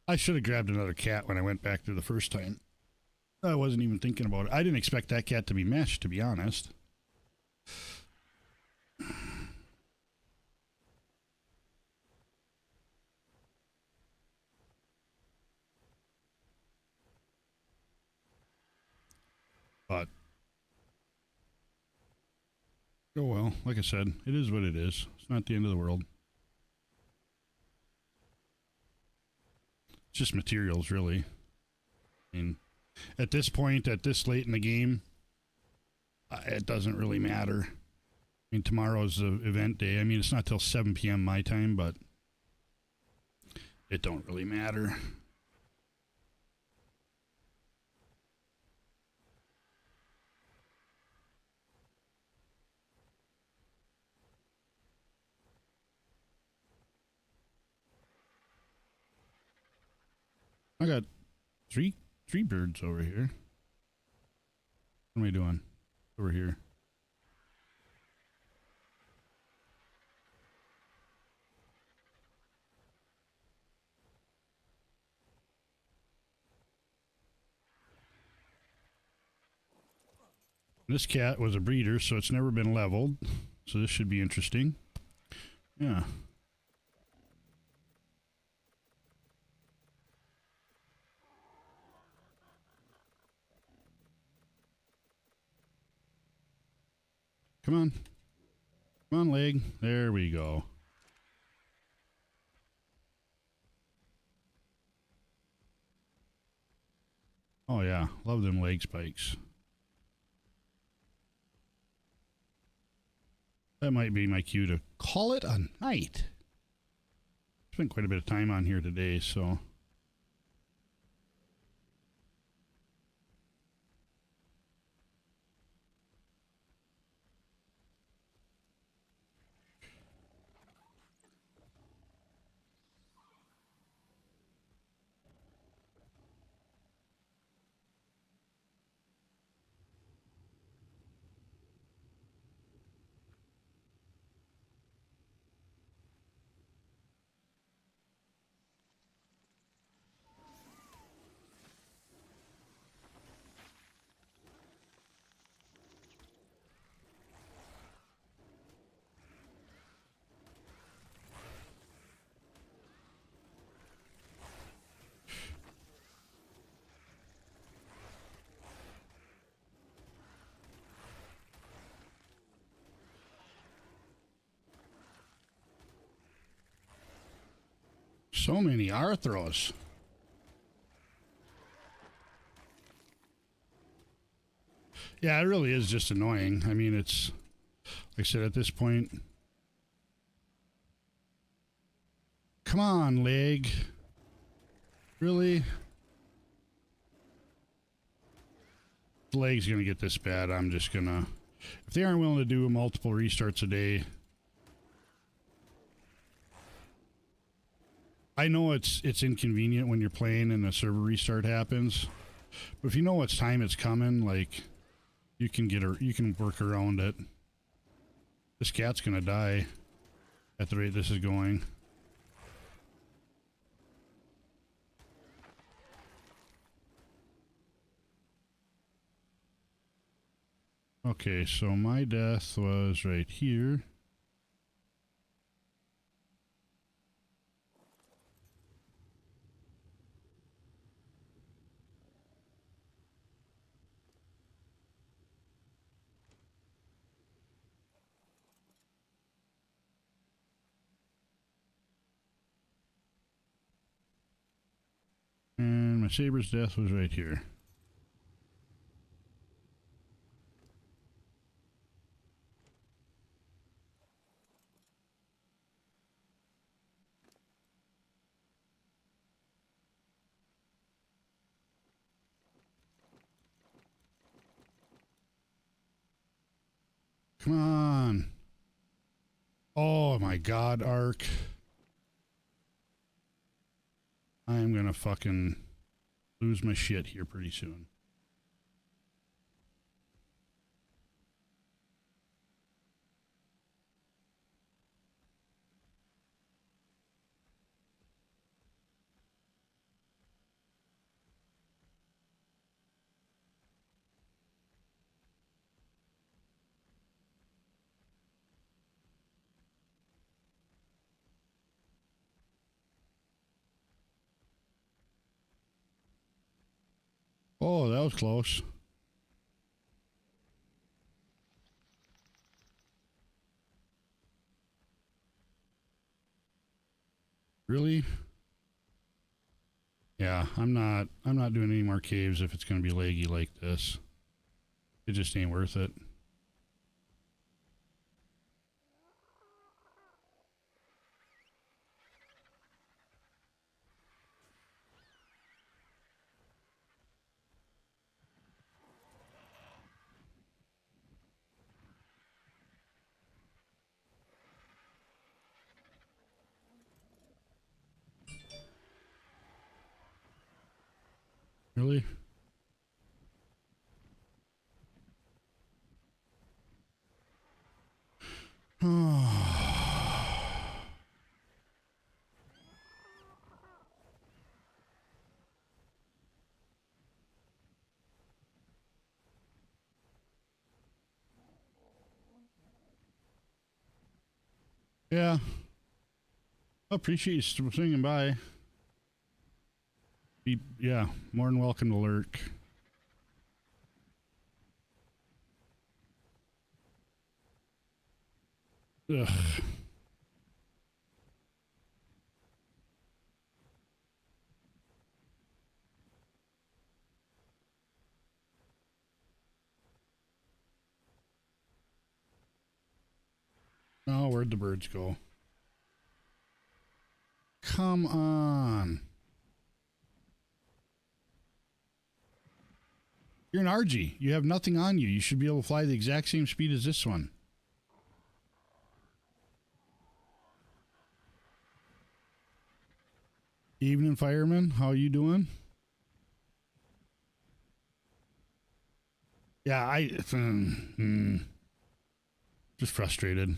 I should have grabbed another cat when I went back there the first time. I wasn't even thinking about it. I didn't expect that cat to be meshed, to be honest. But, oh well, like I said, it is what it is. It's not the end of the world. It's just materials, really. I mean, at this point, at this late in the game, it doesn't really matter. I mean, tomorrow's the event day. I mean, it's not till 7 p.m. my time, but it don't really matter. I got three birds over here. What am I doing over here? This cat was a breeder, so it's never been leveled. So this should be interesting. Yeah. Come on. Come on, leg. There we go. Oh, yeah. Love them leg spikes. That might be my cue to call it a night. Spent quite a bit of time on here today, so... So many Arthros. Yeah, it really is just annoying. I mean, it's, like I said, at this point... Come on, leg. Really? The leg's gonna get this bad. I'm just gonna... If they aren't willing to do multiple restarts a day... I know it's inconvenient when you're playing and a server restart happens, but if you know what time it's coming, like you can work around it. This cat's gonna die at the rate this is going. Okay, so my death was right here. And my saber's death was right here. Come on. Oh my god, ARK. I am gonna fucking lose my shit here pretty soon. Oh, that was close. Really? Yeah, I'm not doing any more caves if it's going to be leggy like this. It just ain't worth it. Really? Yeah. I appreciate you swinging by. Yeah, more than welcome to lurk. Ugh. Oh, where'd the birds go? Come on. You're an RG. You have nothing on you. You should be able to fly the exact same speed as this one. Evening, fireman. How you doing? Yeah, just frustrated.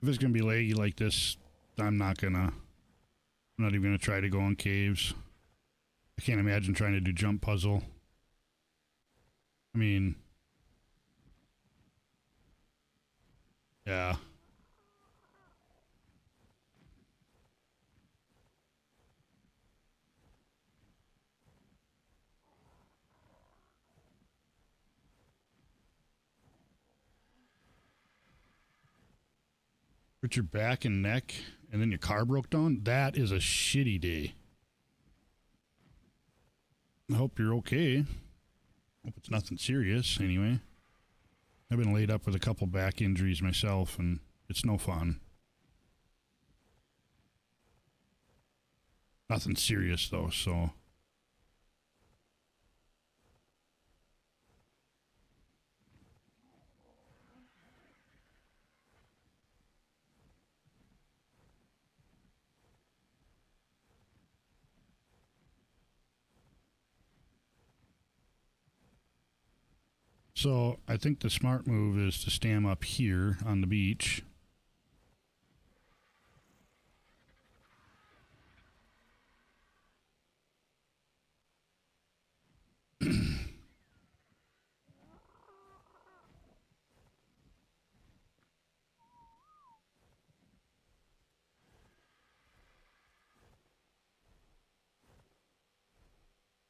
If it's gonna be laggy like this, I'm not even gonna try to go in caves. I can't imagine trying to do jump puzzle. I mean, yeah. Hurt your back and neck, and then your car broke down? That is a shitty day. I hope you're okay. Hope it's nothing serious, anyway. I've been laid up with a couple back injuries myself, and it's no fun. Nothing serious, though, so... So, I think the smart move is to stand up here on the beach.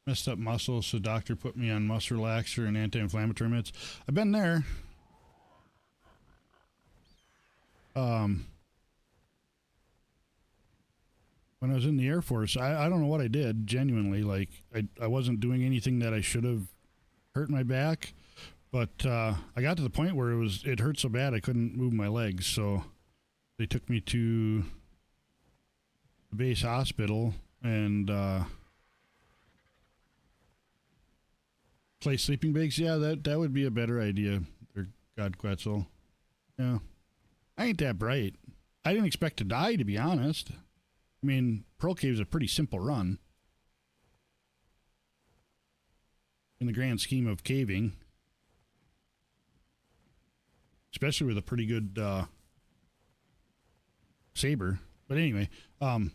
Messed up muscles, so doctor put me on muscle relaxer and anti-inflammatory meds. I've been there. When I was in the Air Force, I don't know what I did, genuinely. Like, I wasn't doing anything that I should have hurt my back, but I got to the point where it hurt so bad I couldn't move my legs, so they took me to the base hospital and play sleeping bags. Yeah, that would be a better idea. Or God Quetzal. Yeah. I ain't that bright. I didn't expect to die, to be honest. I mean, Pearl Cave's a pretty simple run. In the grand scheme of caving. Especially with a pretty good saber. But anyway,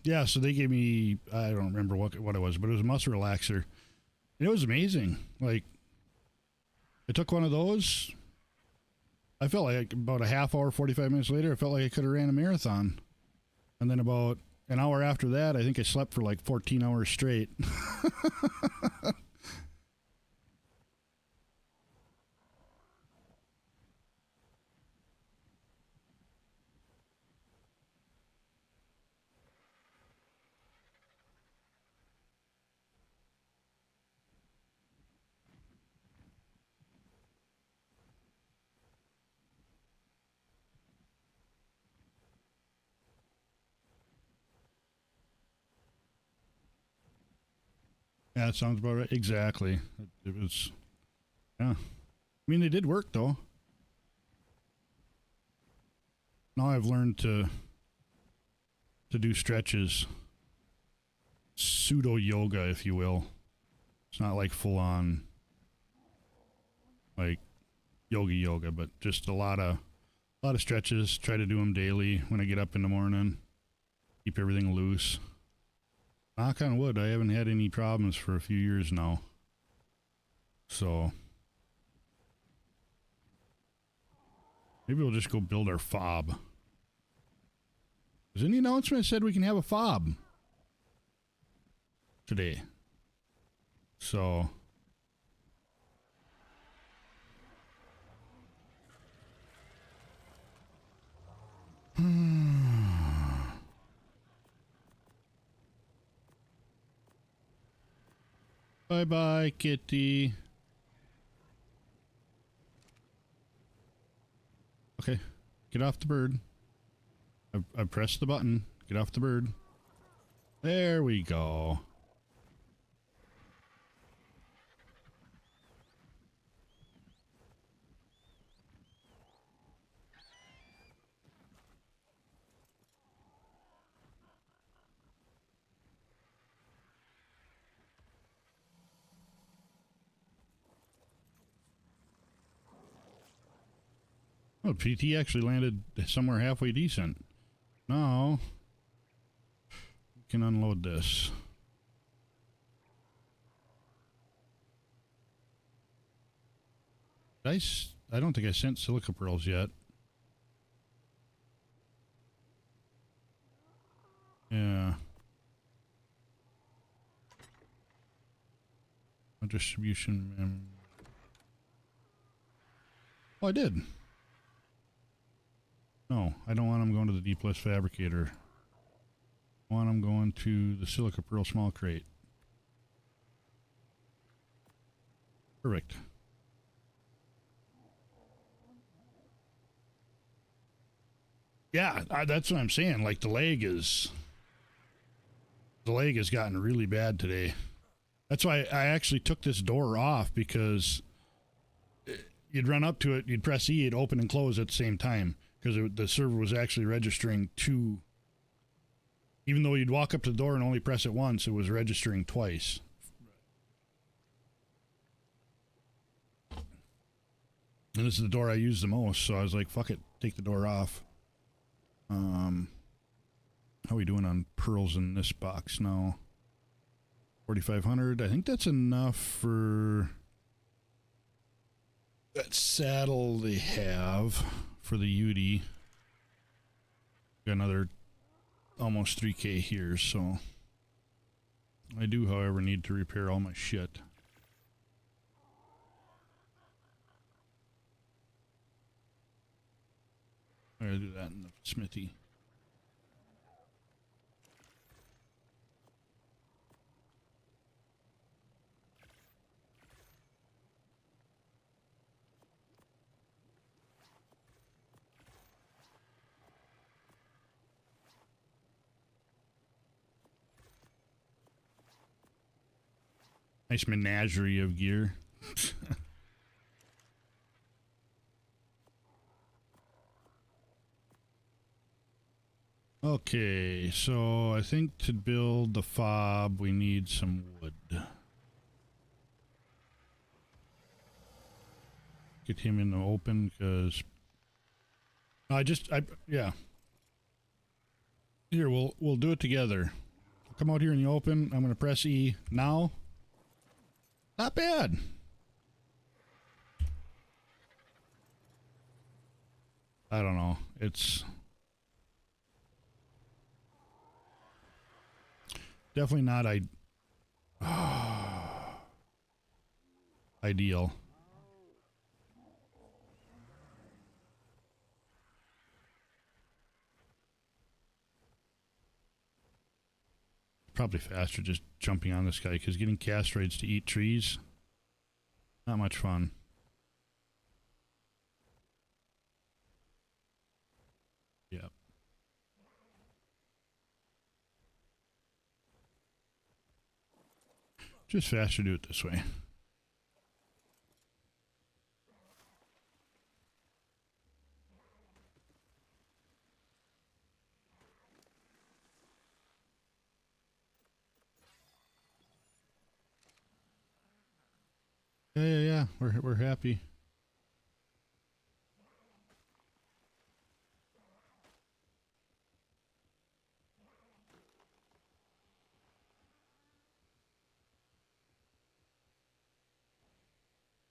yeah, so they gave me, I don't remember what it was, but it was a muscle relaxer. And it was amazing. Like, I took one of those. I felt like about a half hour, 45 minutes later, I felt like I could have ran a marathon. And then an hour after that, I think I slept for like 14 hours straight. Yeah, that sounds about right. Exactly. It was, yeah. I mean, they did work though. Now I've learned to do stretches, pseudo yoga, if you will. It's not like full on like yoga, but just a lot of stretches. Try to do them daily when I get up in the morning. Keep everything loose. Knock on wood, I haven't had any problems for a few years now. So maybe we'll just go build our fob. There's any announcement that said we can have a fob today. So bye-bye, kitty. Okay, get off the bird. I pressed the button. Get off the bird. There we go. Oh, PT actually landed somewhere halfway decent. Now, we can unload this. I don't think I sent silica pearls yet. Yeah. A distribution. Oh, I did. No, I don't want them going to the D+ fabricator. I want them going to the silica pearl small crate. Perfect. Yeah, that's what I'm saying. Like the leg has gotten really bad today. That's why I actually took this door off, because you'd run up to it, you'd press E, it'd open and close at the same time, because the server was actually registering two. Even though you'd walk up to the door and only press it once, it was registering twice. And this is the door I use the most, so I was like, fuck it, take the door off. How are we doing on pearls in this box now? 4,500. I think that's enough for that saddle they have for the Udi. Got another almost 3K here, so I do, however, need to repair all my shit. I gotta do that in the smithy. Nice menagerie of gear. Okay, so I think to build the fob we need some wood. Get him in the open, because yeah. Here, we'll do it together. Come out here in the open. I'm gonna press E now. Not bad. I don't know. It's definitely not ideal. Probably faster just jumping on this guy, because getting castroids to eat trees, not much fun. Yep. Just faster do it this way. Yeah. We're happy.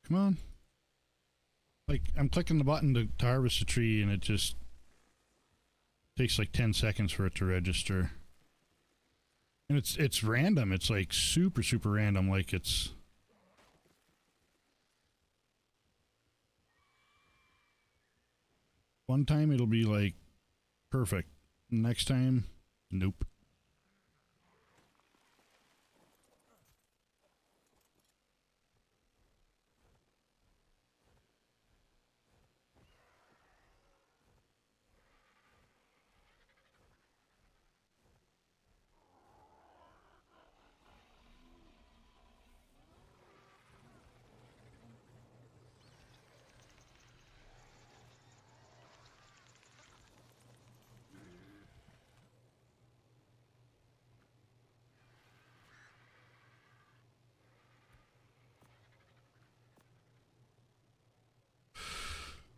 Come on. Like, I'm clicking the button to harvest a tree, and it just takes like 10 seconds for it to register. And it's random. It's like super random. Like, it's... One time it'll be like perfect. Next time, nope.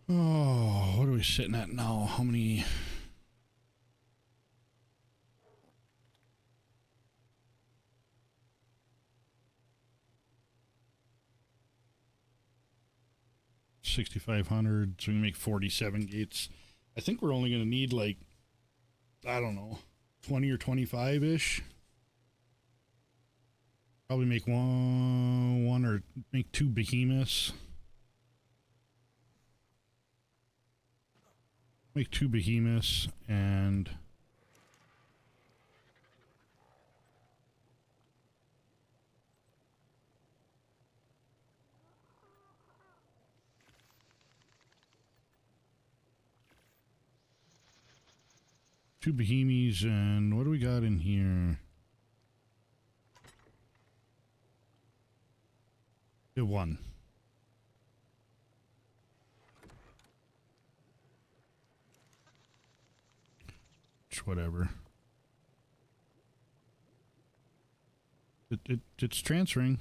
Oh, what are we sitting at now? How many? $6,500, so we make 47 gates. I think we're only going to need like, I don't know, 20 or 25-ish. Probably make one or make 2 behemoths. Make 2 behemoths and... Two behemies, and what do we got in here? Yeah, 1. Whatever. It's transferring.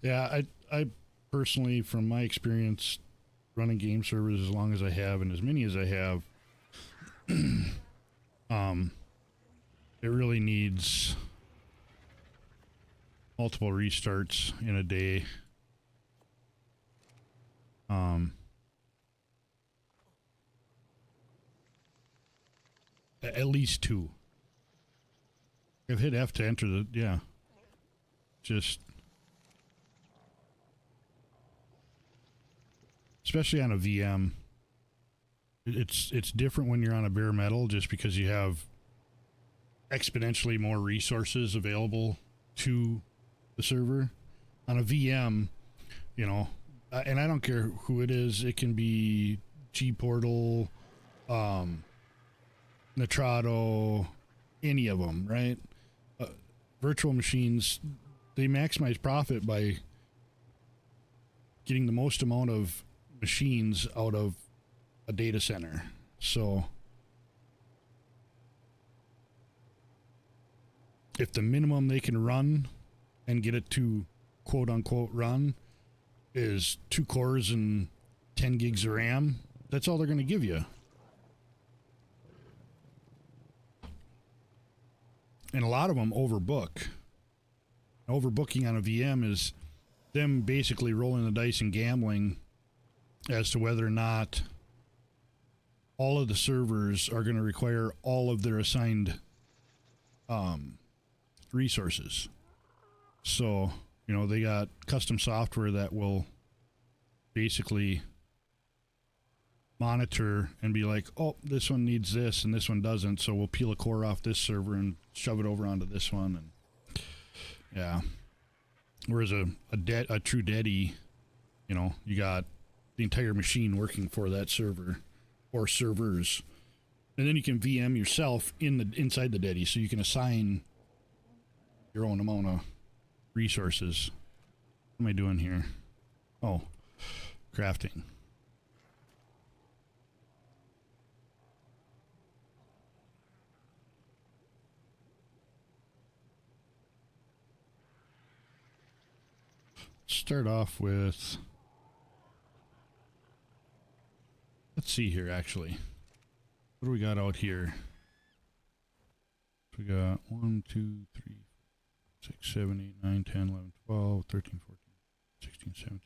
Yeah, I personally, from my experience running game servers as long as I have and as many as I have, it really needs multiple restarts in a day. At least 2. I've hit F to enter the, yeah. Just, especially on a VM. It's different when you're on a bare metal, just because you have exponentially more resources available to the server. On a VM, you know, and I don't care who it is. It can be G-Portal, Nitrado, any of them, right? Virtual machines, they maximize profit by getting the most amount of machines out of a data center. So if the minimum they can run and get it to quote unquote run is 2 cores and 10 gigs of RAM, that's all they're going to give you. And a lot of them overbook. Overbooking on a VM is them basically rolling the dice and gambling as to whether or not all of the servers are going to require all of their assigned resources. So, you know, they got custom software that will basically monitor and be like, oh, this one needs this and this one doesn't, so we'll peel a core off this server and shove it over onto this one. And yeah. Whereas a true deady, you know, you got the entire machine working for that server or servers. And then you can VM yourself inside the deady, so you can assign your own amount of resources. What am I doing here? Oh, crafting. Start off with, let's see here actually. What do we got out here? So we got 1, 2, 3, 6, 7, 8, 9, 10, 11, 12, 13, 14, 16, 17,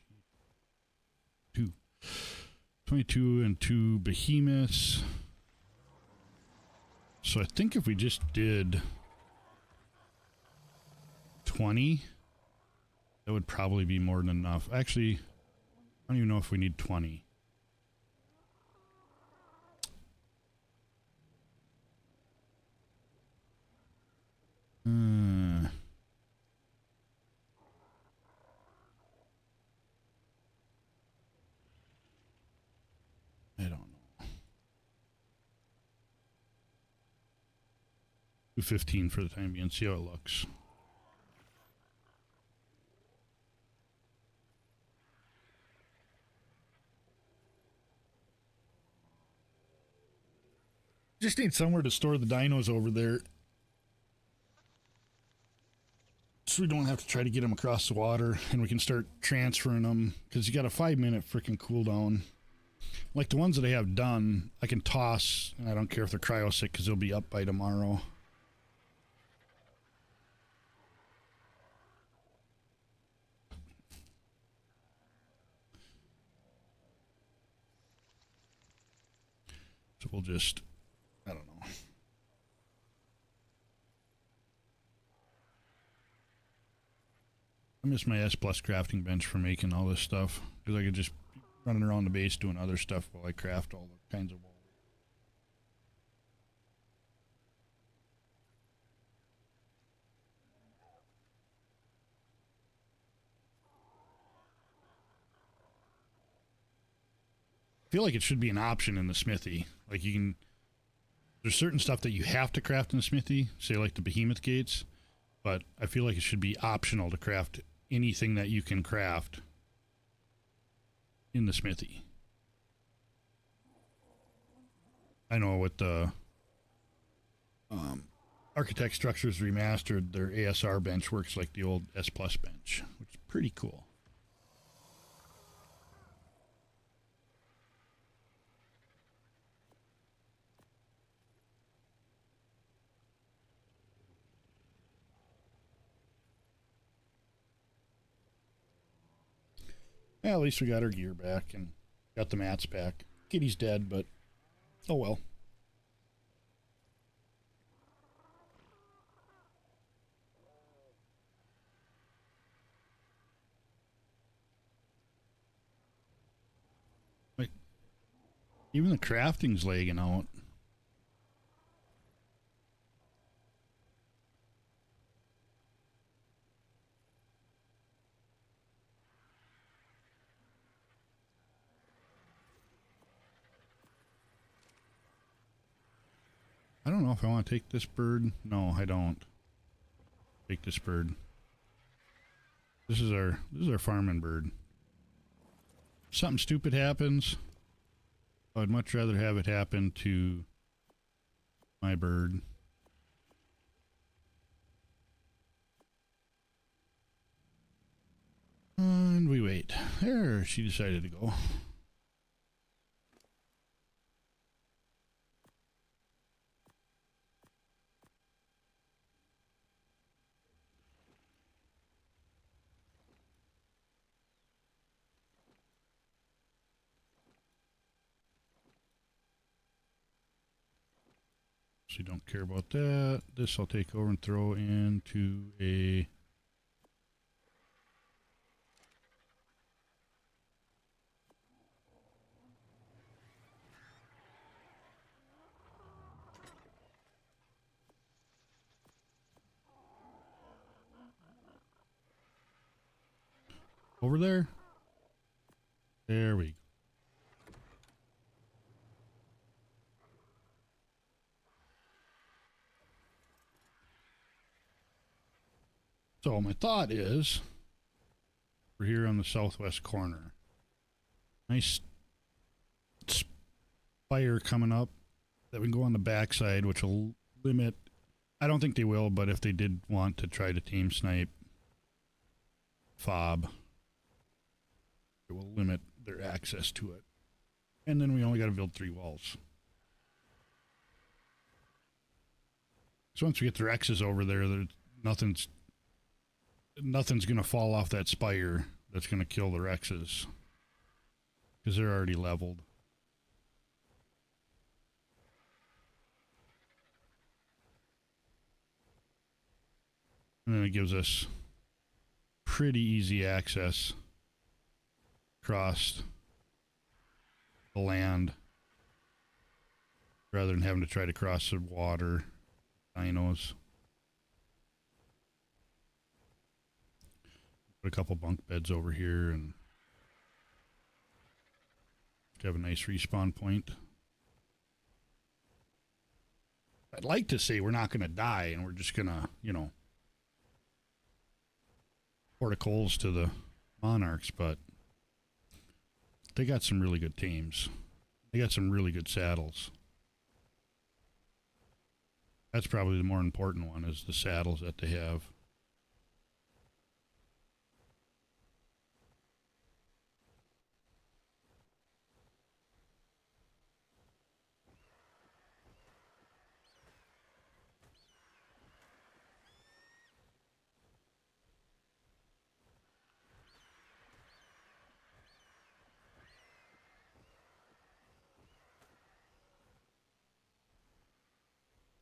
2. 22 and 2 behemoths. So I think if we just did 20, that would probably be more than enough. Actually, I don't even know if we need 20. I don't know. 215 for the time being. See how it looks. Just need somewhere to store the dinos over there, so we don't have to try to get them across the water, and we can start transferring them, because you got a 5-minute freaking cooldown. Like the ones that I have done, I can toss, and I don't care if they're cryo sick because they'll be up by tomorrow. So we'll just, I don't know. I miss my S Plus crafting bench for making all this stuff, because I could just be running around the base doing other stuff while I craft all the kinds of walls. I feel like it should be an option in the smithy. Like you can, there's certain stuff that you have to craft in the smithy, say like the behemoth gates, but I feel like it should be optional to craft anything that you can craft in the smithy. I know with the Architect Structures Remastered, their ASR bench works like the old S Plus bench, which is pretty cool. Yeah, at least we got our gear back and got the mats back. Kitty's dead, but oh well. Like, even the crafting's lagging out. I don't know if I want to take this bird. No, I don't. Take this bird. This is our farming bird. If something stupid happens, I'd much rather have it happen to my bird. And we wait. There, she decided to go. So you don't care about that. This I'll take over and throw into a... over there. There we go. So my thought is, we're here on the southwest corner. Nice spire coming up that we can go on the backside, which will limit... I don't think they will, but if they did want to try to team snipe fob, it will limit their access to it. And then we only got to build 3 walls. So once we get their X's over there, nothing's going to fall off that spire that's going to kill their X's, because they're already leveled. And then it gives us pretty easy access across the land rather than having to try to cross the water. Dinos. Put a couple bunk beds over here and have a nice respawn point. I'd like to say we're not going to die and we're just going to, you know, pour the coals to the Monarchs, but they got some really good teams. They got some really good saddles. That's probably the more important one, is the saddles that they have.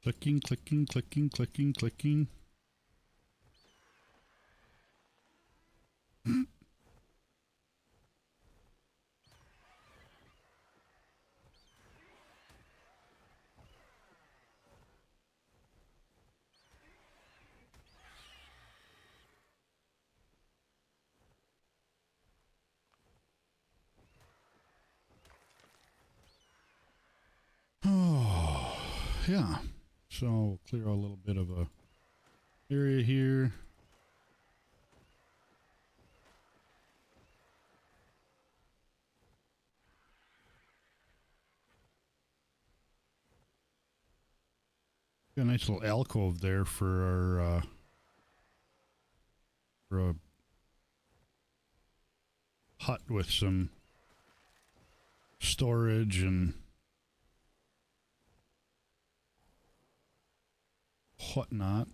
Clicking, clicking, clicking, clicking, clicking. Oh, yeah. So we'll clear a little bit of a area here. Got a nice little alcove there for our for a hut with some storage and whatnot.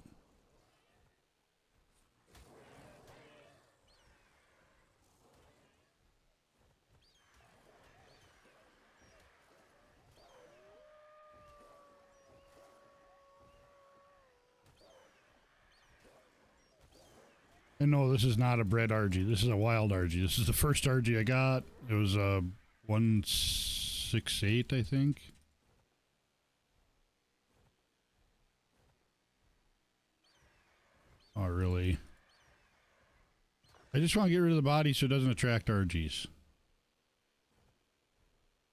And no, this is not a bred RG. This is a wild RG. This is the first RG I got. It was a 168, I think. Oh, really? I just want to get rid of the body so it doesn't attract RGs.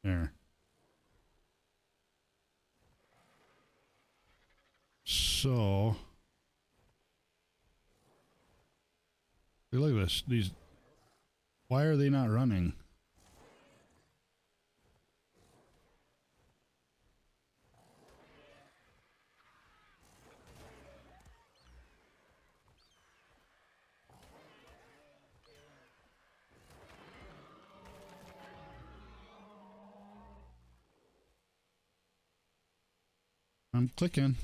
There. So... look at this. These... why are they not running? I'm clicking.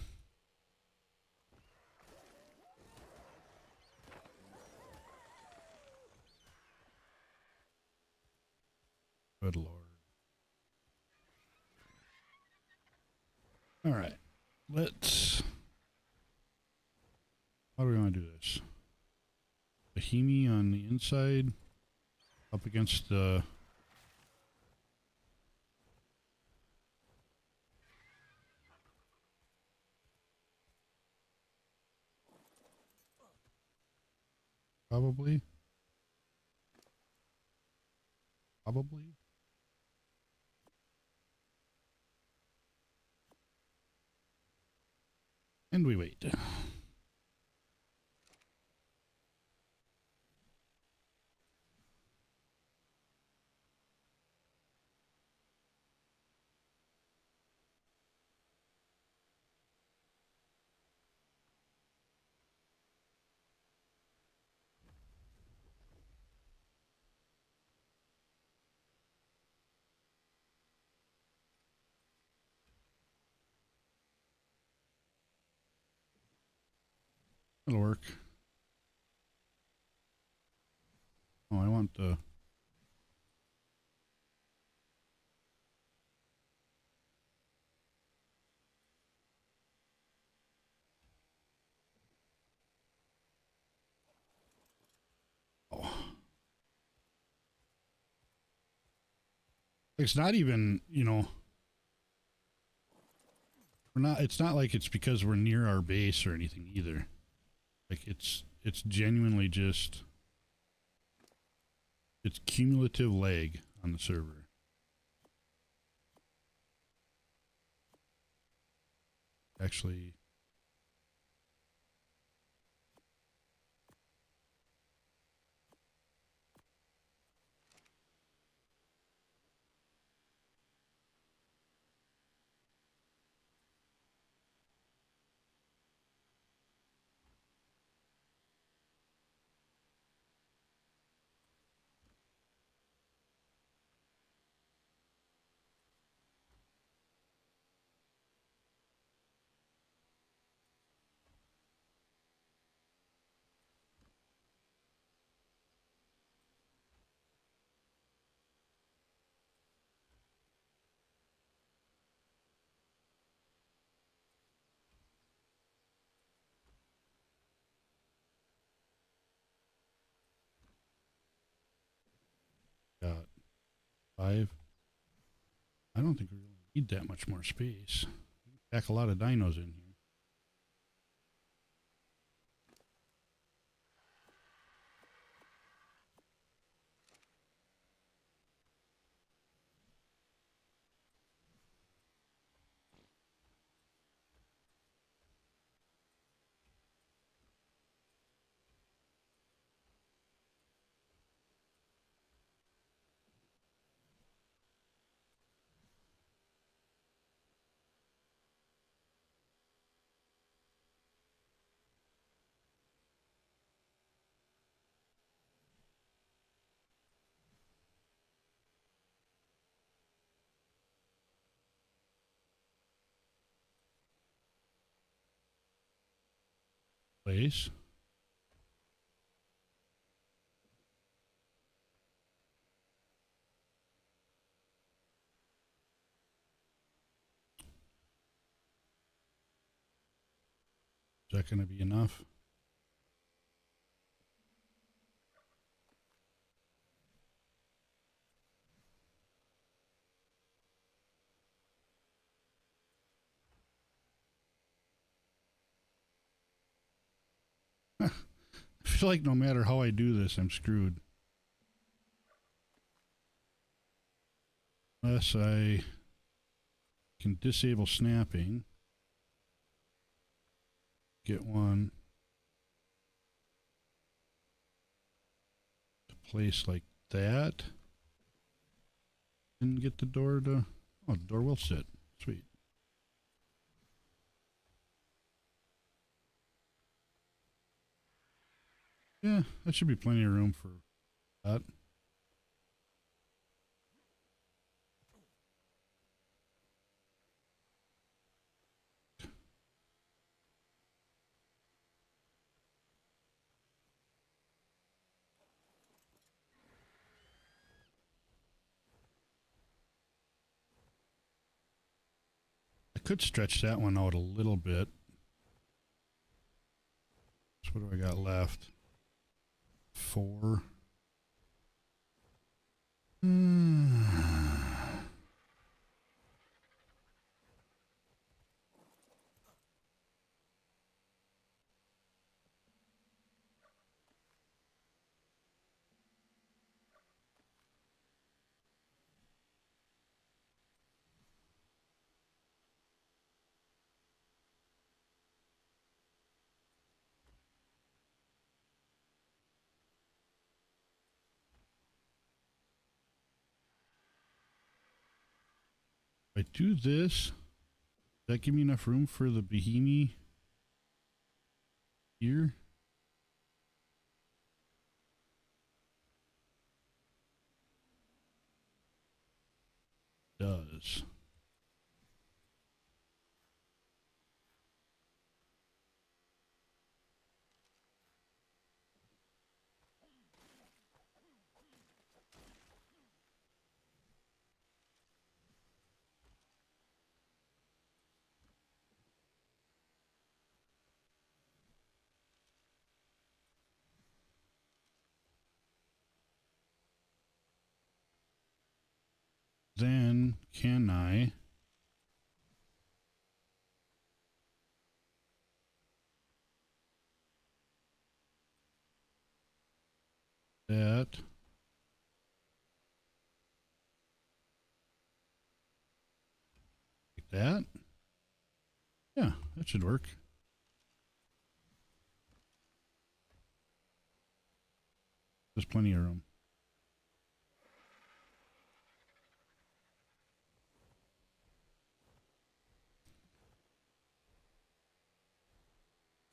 Good Lord. All right. let's... How do we want to do this? Bahimi on the inside, up against the... Probably. And we wait. It'll work. Oh, I want the... Oh. It's not even, you know... It's not like it's because we're near our base or anything either. Like it's genuinely just... It's cumulative lag on the server. Actually... Got 5. I don't think we really need that much more space. Pack a lot of dinos in here. Place. Is that going to be enough? I feel like no matter how I do this, I'm screwed. Unless I can disable snapping. Get one to place like that. And get the door to... Oh, the door will sit. Sweet. Yeah, that should be plenty of room for that. could stretch that one out a little bit. So what do I got left? 4. If I do this, does that give me enough room for the Bahimi here? Does. Then can I that like that? Yeah, that should work. There's plenty of room.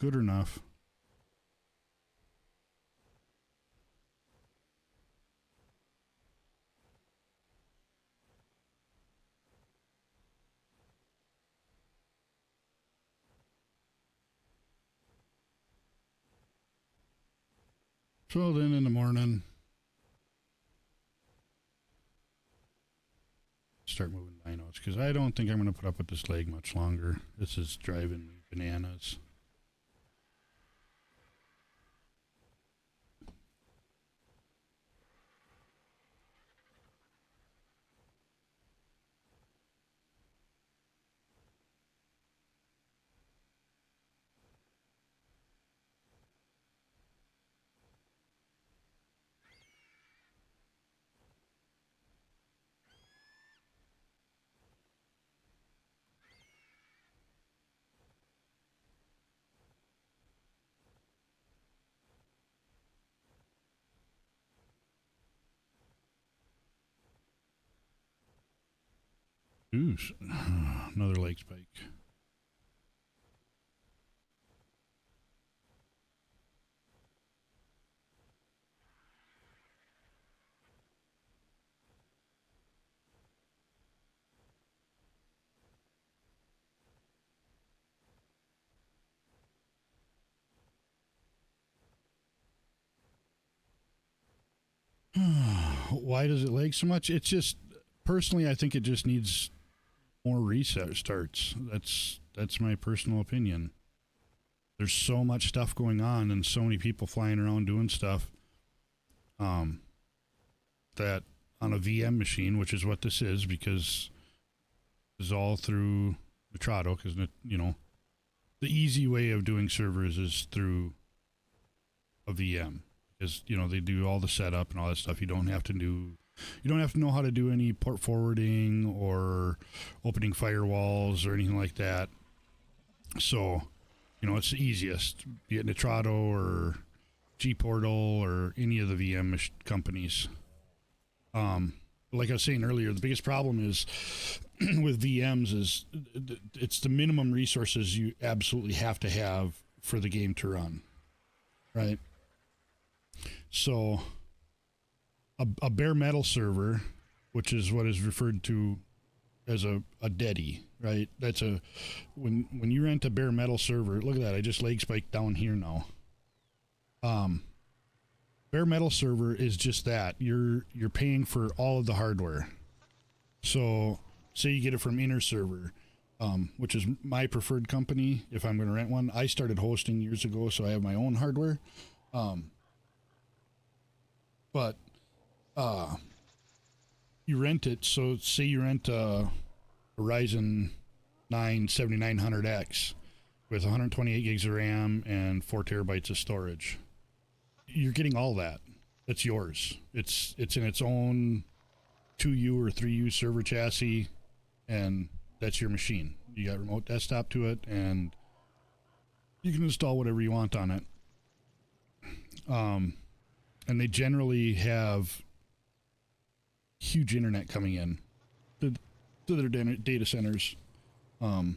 Good enough. So then in the morning, start moving binos because I don't think I'm going to put up with this leg much longer. This is driving me bananas. Ooh, another leg spike. Why does it lag so much? It's just, personally, I think it just needs more reset starts. That's my personal opinion. There's so much stuff going on and so many people flying around doing stuff that on a VM machine, which is what this is, because it's all through Nitrado, because, you know, the easy way of doing servers is through a VM, because, you know, they do all the setup and all that stuff. You don't have to know how to do any port forwarding or opening firewalls or anything like that. So, you know, it's the easiest, be it Nitrado or gPortal or any of the VM companies. Like I was saying earlier, the biggest problem is with VMs is it's the minimum resources you absolutely have to have for the game to run, right? So a bare metal server, which is what is referred to as a DEDI, right? That's when you rent a bare metal server, look at that, I just leg spiked down here now. Bare metal server is just that. You're paying for all of the hardware. So say you get it from Inner Server. which is my preferred company if I'm going to rent one. I started hosting years ago, so I have my own hardware. But you rent it. So say you rent a Ryzen 9 7900X with 128 gigs of RAM and 4 terabytes of storage. You're getting all that. It's yours. It's in its own 2U or 3U server chassis, and that's your machine. You got remote desktop to it, and you can install whatever you want on it. And they generally have huge internet coming in to their data centers. And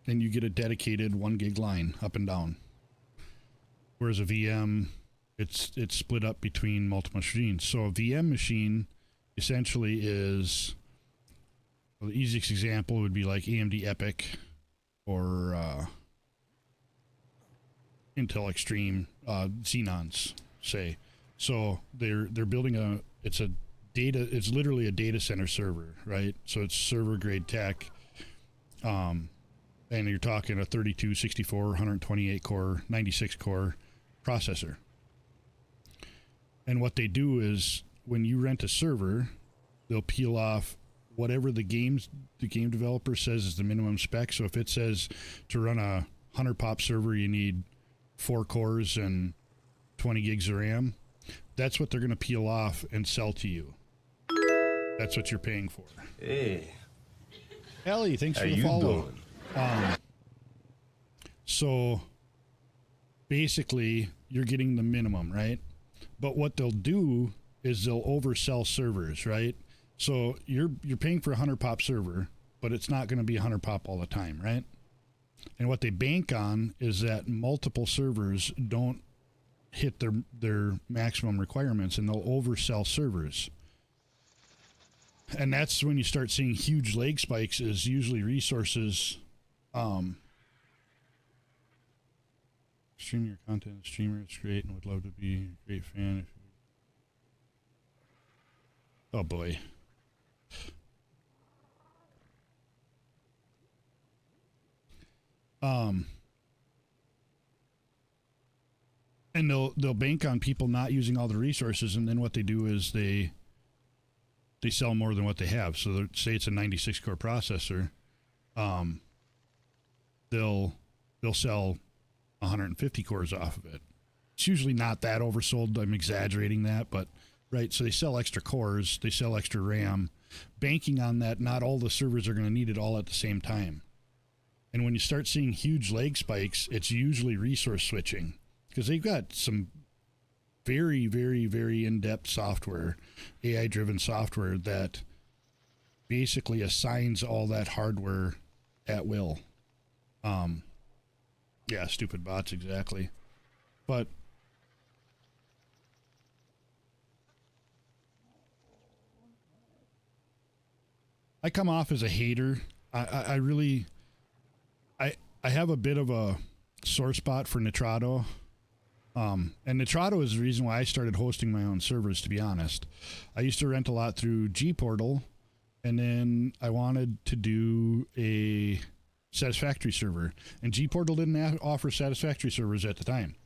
you get a dedicated 1 gig line up and down. Whereas a VM, it's split up between multiple machines. So a VM machine essentially is, well, the easiest example would be like AMD EPYC or Intel Extreme Xenons, say. So they're building it's literally a data center server, right? So it's server grade tech. And you're talking a 32, 64, 128 core, 96 core processor. And what they do is when you rent a server, they'll peel off whatever the game developer says is the minimum spec. So if it says to run a 100 pop server, you need 4 cores and 20 gigs of RAM, that's what they're going to peel off and sell to you. That's what you're paying for. Hey. Ellie, thanks How for the you follow. doing? So basically you're getting the minimum, right? But what they'll do is they'll oversell servers, right? So you're paying for a 100 pop server, but it's not going to be 100 pop all the time, right? And what they bank on is that multiple servers don't hit their maximum requirements, and they'll oversell servers. And that's when you start seeing huge lag spikes, is usually resources. Streaming your content as a streamer is great and would love to be a great fan. Oh boy. And they'll bank on people not using all the resources, and then what they do is they sell more than what they have. So say it's a 96 core processor, they'll sell 150 cores off of it. It's usually not that oversold. I'm exaggerating that, but right. So they sell extra cores, they sell extra RAM, banking on that not all the servers are going to need it all at the same time. And when you start seeing huge lag spikes, it's usually resource switching, because they've got some very, very, very in-depth software, AI-driven software that basically assigns all that hardware at will. Yeah, stupid bots, exactly. But I come off as a hater. I really have a bit of a sore spot for Nitrado. And Nitrado is the reason why I started hosting my own servers, to be honest. I used to rent a lot through Gportal, and then I wanted to do a Satisfactory server, and Gportal didn't offer Satisfactory servers at the time.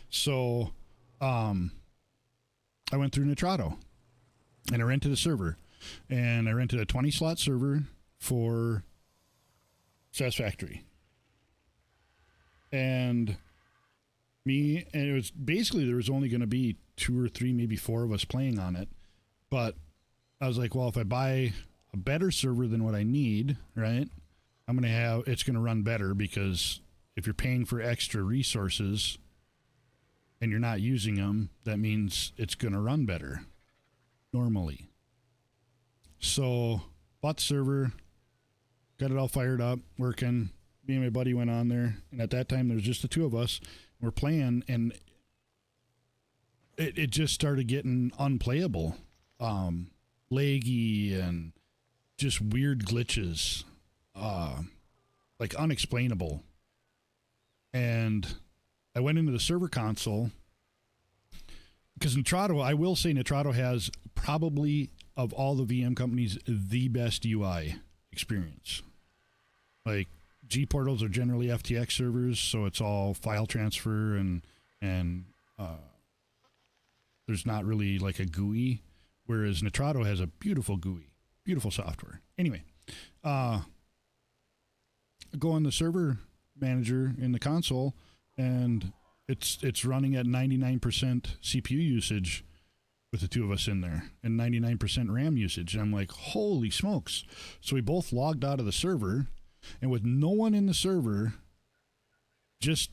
So I went through Nitrado, and I rented a server, and I rented a 20 slot server for Satisfactory. And it was basically, there was only going to be 2 or 3, maybe 4 of us playing on it. But I was like, well, if I buy a better server than what I need, right, it's going to run better, because if you're paying for extra resources and you're not using them, that means it's going to run better normally. So bought the server, got it all fired up, working. Me and my buddy went on there, and at that time there was just the 2 of us. We're playing, and it just started getting unplayable, laggy, and just weird glitches, like unexplainable. And I went into the server console, because Nitrado, I will say Nitrado has probably, of all the VM companies, the best UI experience. Like G portals are generally FTX servers, so it's all file transfer and there's not really like a GUI, whereas Nitrado has a beautiful GUI, beautiful software. Anyway, go on the server manager in the console, and it's running at 99% CPU usage with the two of us in there, and 99% RAM usage. And I'm like, holy smokes! So we both logged out of the server, and with no one in the server, just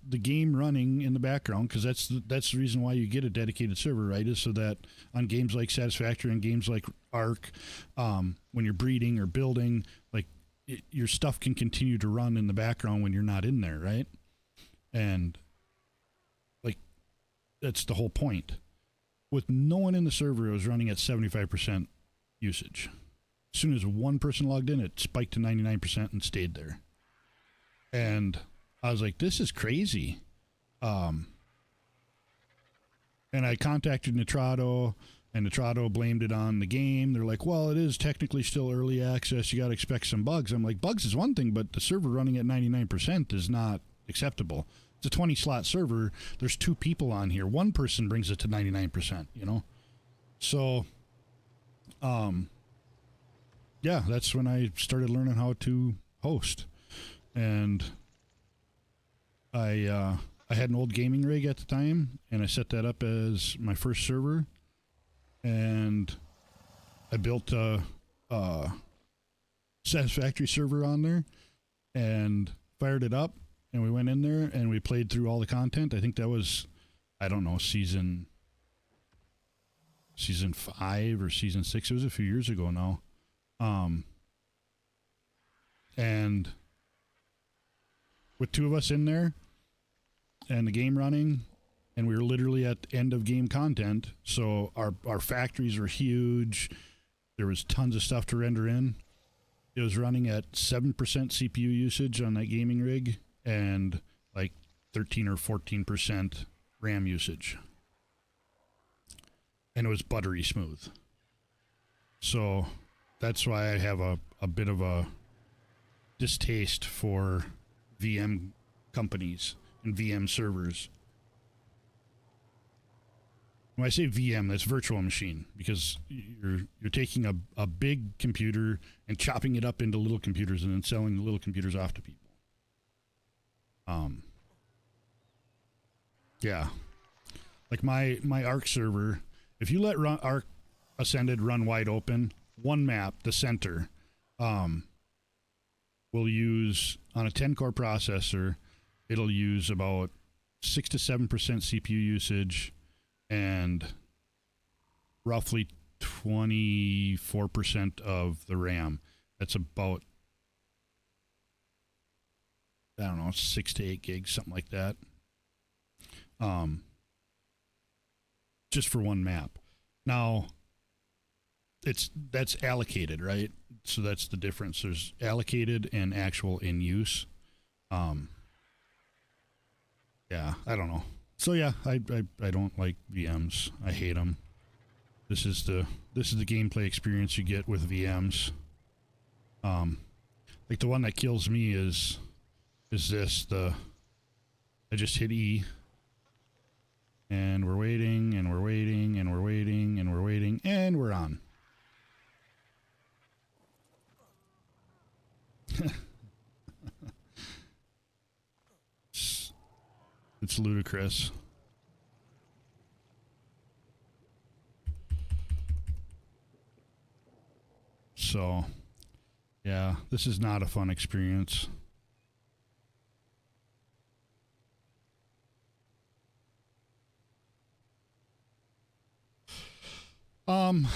the game running in the background, because that's the reason why you get a dedicated server, right? Is so that on games like Satisfactory and games like ARK, when you're breeding or building, like your stuff can continue to run in the background when you're not in there, right? And like that's the whole point. With no one in the server, it was running at 75% usage. As soon as one person logged in, it spiked to 99% and stayed there. And I was like, this is crazy. And I contacted Nitrado, and Nitrado blamed it on the game. They're like, well, it is technically still early access. You got to expect some bugs. I'm like, bugs is one thing, but the server running at 99% is not acceptable. It's a 20-slot server. There's 2 people on here. One person brings it to 99%, you know? So, yeah, that's when I started learning how to host. And I had an old gaming rig at the time, and I set that up as my first server, and I built a Satisfactory server on there and fired it up, and we went in there and we played through all the content. I think that was, I don't know, season 5 or season 6. It was a few years ago now. And with 2 of us in there and the game running, and we were literally at end of game content, so our factories were huge. There was tons of stuff to render in. It was running at 7% CPU usage on that gaming rig and like 13 or 14% RAM usage. And it was buttery smooth. So that's why I have a bit of a distaste for VM companies and VM servers. When I say VM, that's virtual machine, because you're taking a big computer and chopping it up into little computers and then selling the little computers off to people. Yeah. Like my ARK server, if you let ARK Ascended run wide open, one map, the center, will use, on a 10-core processor, it'll use about 6 to 7% CPU usage and roughly 24% of the RAM. That's about, I don't know, 6 to 8 gigs, something like that. Just for one map. Now, that's allocated, right? So that's the difference. There's allocated and actual in use. Yeah, I don't know. So yeah, I don't like VMs. I hate them. This is the gameplay experience you get with VMs. Like the one that kills me is this. I just hit E, and we're waiting, and we're waiting, and we're waiting, and we're waiting, and we're on. It's ludicrous. So, yeah, this is not a fun experience.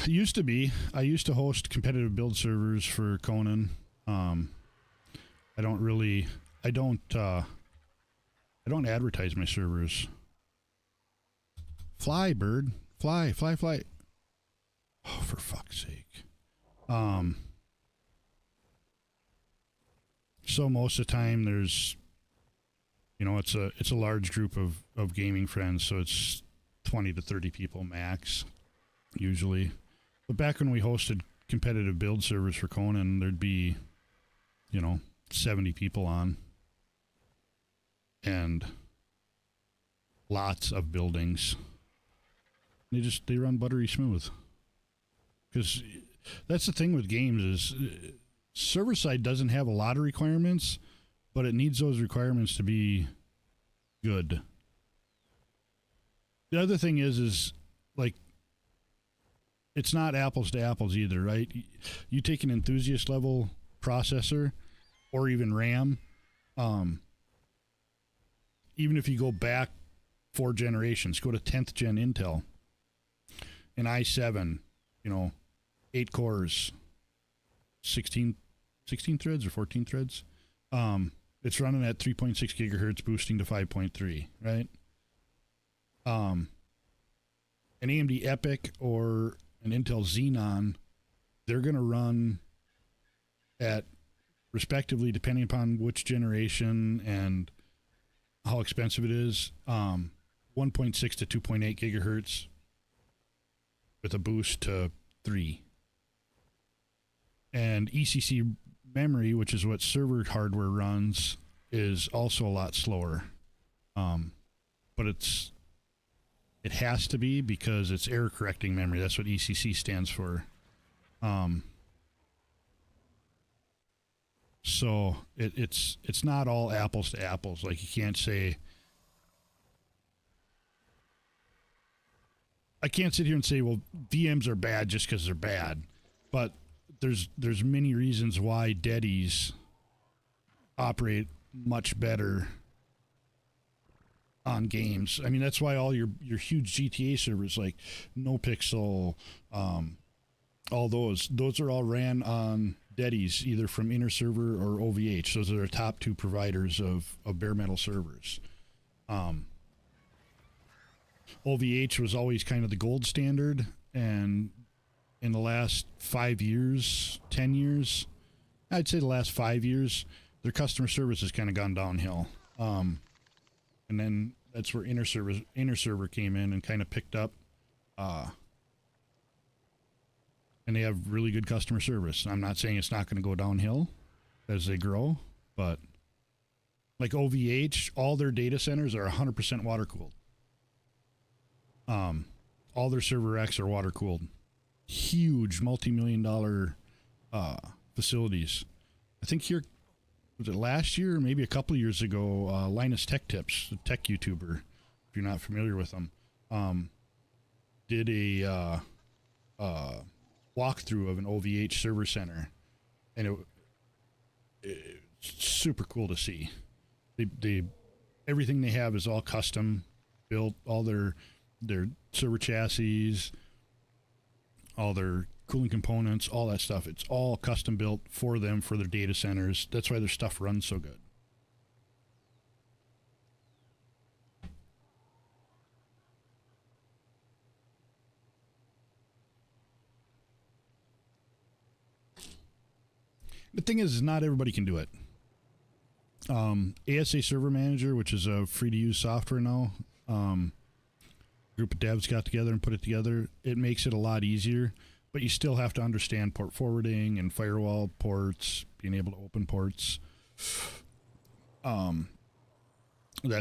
Used to be. I used to host competitive build servers for Conan. I don't advertise my servers. Fly, bird. Fly, fly, fly. Oh, for fuck's sake. So most of the time there's, it's a large group of gaming friends, so it's 20 to 30 people max, usually. But back when we hosted competitive build servers for Conan, there'd be, 70 people on, and lots of buildings. They run buttery smooth. Because that's the thing with games is server side doesn't have a lot of requirements, but it needs those requirements to be good. The other thing is like, it's not apples to apples either, right? You take an enthusiast level processor or even RAM, even if you go back 4 generations, go to 10th gen Intel, an i7, 8 cores, 16 threads or 14 threads. It's running at 3.6 gigahertz, boosting to 5.3, right? An AMD EPYC or an Intel Xenon, they're going to run at, respectively, depending upon which generation and how expensive it is, 1.6 to 2.8 gigahertz with a boost to 3. And ECC memory, which is what server hardware runs, is also a lot slower. But it has to be because it's error correcting memory. That's what ECC stands for. So it's not all apples to apples. Like, you can't say, I can't sit here and say, well, VMs are bad just because they're bad. But there's many reasons why Deddies operate much better on games. I mean, that's why all your huge GTA servers like NoPixel, all those are all ran on Deddies, either from Inner Server or OVH. Those are our top 2 providers of bare metal servers. OVH was always kind of the gold standard, and in the last 5 years, 10 years, I'd say the last 5 years, their customer service has kind of gone downhill. And then that's where Inner Server came in and kind of picked up. And they have really good customer service. I'm not saying it's not going to go downhill as they grow, but like OVH, all their data centers are 100% water cooled. All their server racks are water cooled. Huge multi-million-dollar facilities. I think here, was it last year or maybe a couple of years ago, Linus Tech Tips, a tech YouTuber, if you're not familiar with them, did a walkthrough of an OVH server center, and it's super cool to see. They everything they have is all custom built, all their server chassis, all their cooling components, all that stuff. It's all custom built for them, for their data centers. That's why their stuff runs so good. The thing is not everybody can do it. ASA Server Manager, which is a free-to-use software now, group of devs got together and put it together. It makes it a lot easier, but you still have to understand port forwarding and firewall ports, being able to open ports, that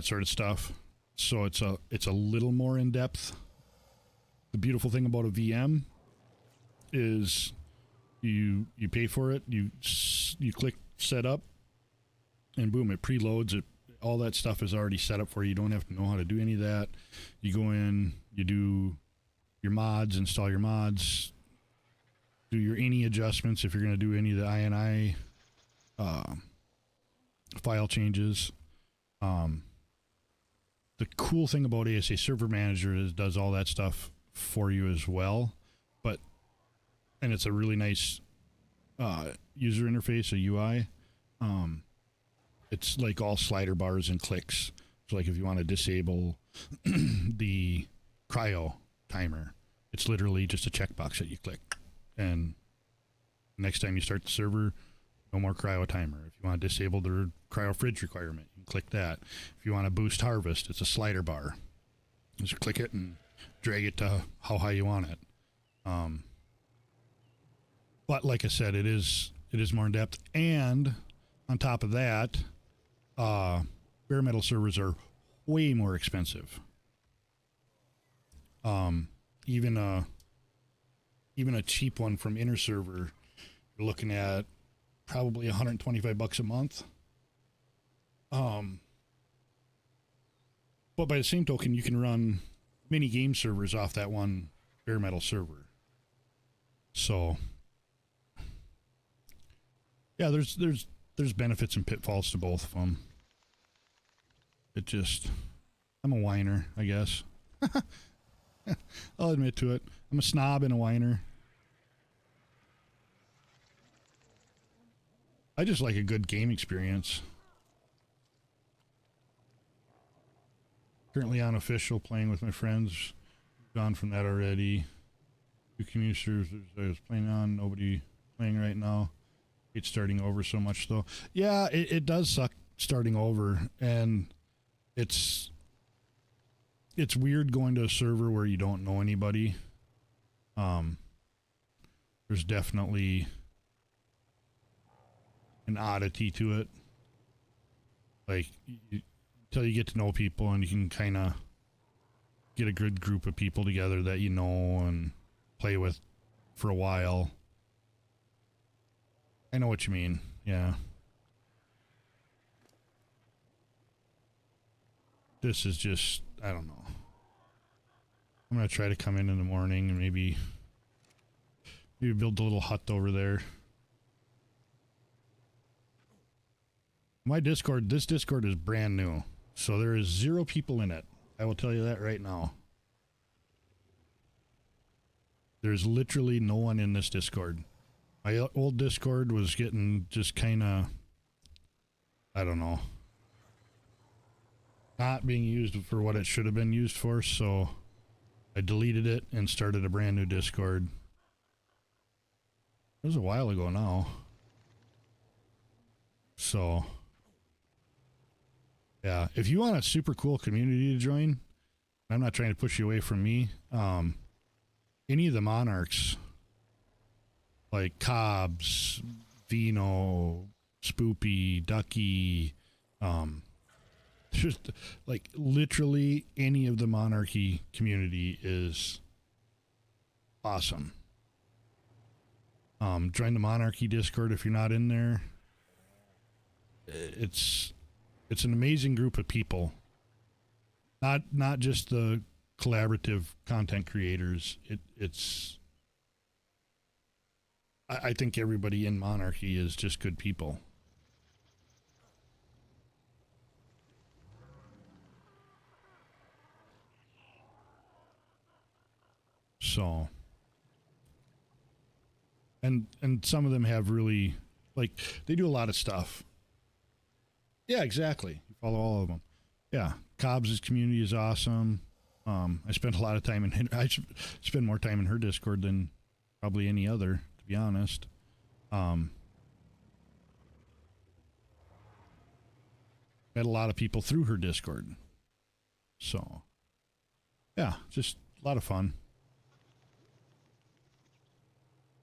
sort of stuff. So it's a little more in depth. The beautiful thing about a VM is you pay for it, you click set up, and boom, it preloads it. All that stuff is already set up for you. You don't have to know how to do any of that. You go in, you do your mods, install your mods, do your any adjustments if you're going to do any of the INI file changes. The cool thing about ASA Server Manager is it does all that stuff for you as well, and it's a really nice user interface, a UI. It's like all slider bars and clicks. So like if you want to disable the cryo timer, it's literally just a checkbox that you click. And next time you start the server, no more cryo timer. If you want to disable the cryo fridge requirement, you can click that. If you want to boost harvest, it's a slider bar. Just click it and drag it to how high you want it. But like I said, it is more in depth. And On top of that, bare metal servers are way more expensive. Even a cheap one from Inner Server, you're looking at probably $125 a month. But by the same token, you can run mini game servers off that one bare metal server. So, yeah, there's benefits and pitfalls to both of them. I'm a whiner, I guess. I'll admit to it. I'm a snob and a whiner. I just like a good game experience. Currently unofficial, playing with my friends. Gone from that already. 2 community servers I was playing on. Nobody playing right now. It's starting over so much though. Yeah, it does suck starting over, and it's weird going to a server where you don't know anybody. There's definitely an oddity to it. Like, until you get to know people and you can kind of get a good group of people together that you know and play with for a while. I know what you mean. Yeah. This is just, I don't know. I'm going to try to come in the morning and maybe build a little hut over there. This Discord is brand new. So there is 0 people in it. I will tell you that right now. There's literally no one in this Discord. My old Discord was getting just kind of, I don't know, not being used for what it should have been used for, so I deleted it and started a brand new Discord. It was a while ago now. So, yeah, if you want a super cool community to join, I'm not trying to push you away from me, any of the Monarchs, like Cobbs, Vino, Spoopy, Ducky, just like literally any of the Monarchy community is awesome. Join the Monarchy Discord if you're not in there. It's an amazing group of people. Not just the collaborative content creators. I think everybody in Monarchy is just good people. So, and some of them have really, like, they do a lot of stuff. Yeah, exactly. You follow all of them. Yeah, Cobbs' community is awesome. I spent a lot of time I spend more time in her Discord than probably any other, to be honest. Met a lot of people through her Discord. So, yeah, just a lot of fun.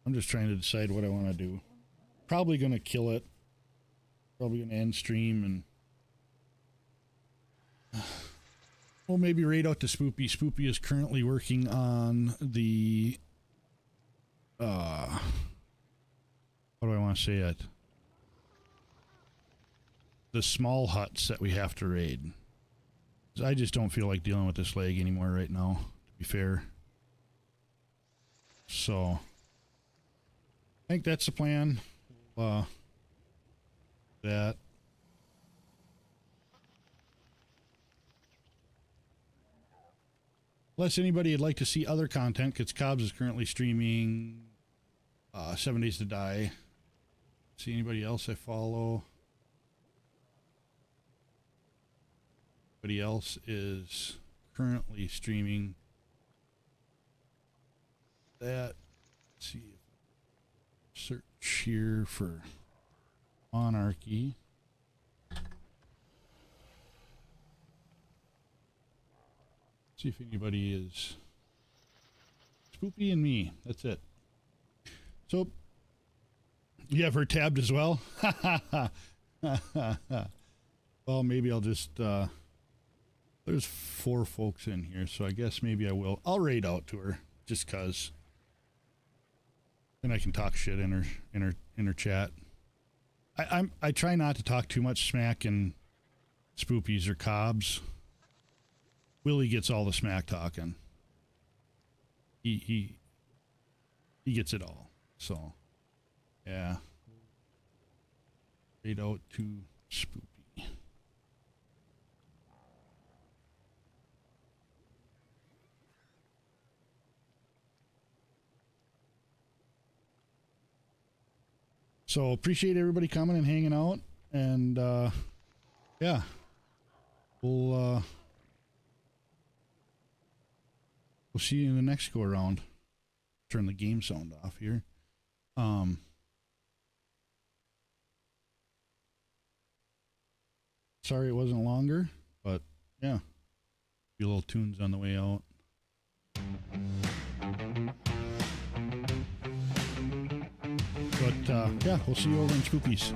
I'm just trying to decide what I want to do. Probably going to kill it. Probably going to end stream and we'll maybe raid out to Spoopy. Spoopy is currently working on the how do I want to say it? The small huts that we have to raid. I just don't feel like dealing with this leg anymore right now, to be fair. So I think that's the plan. That. Unless anybody would like to see other content, because Cobbs is currently streaming 7 Days to Die. See anybody else I follow? Anybody else is currently streaming that. Let's see. Search here for Monarchy. See if anybody is. Spoopy and me. That's it. So, you have her tabbed as well? Well, maybe I'll just, there's 4 folks in here, so I guess maybe I will. I'll raid out to her, just cause. Then I can talk shit in her chat. I try not to talk too much smack in spoopies or cobs. Willie gets all the smack talking. He gets it all. So, yeah. Raid out to Spoopy. So appreciate everybody coming and hanging out, and yeah, we'll see you in the next go around. Turn the game sound off here. Sorry it wasn't longer, but yeah, a few little tunes on the way out. But yeah, we'll see you over in Spoopies.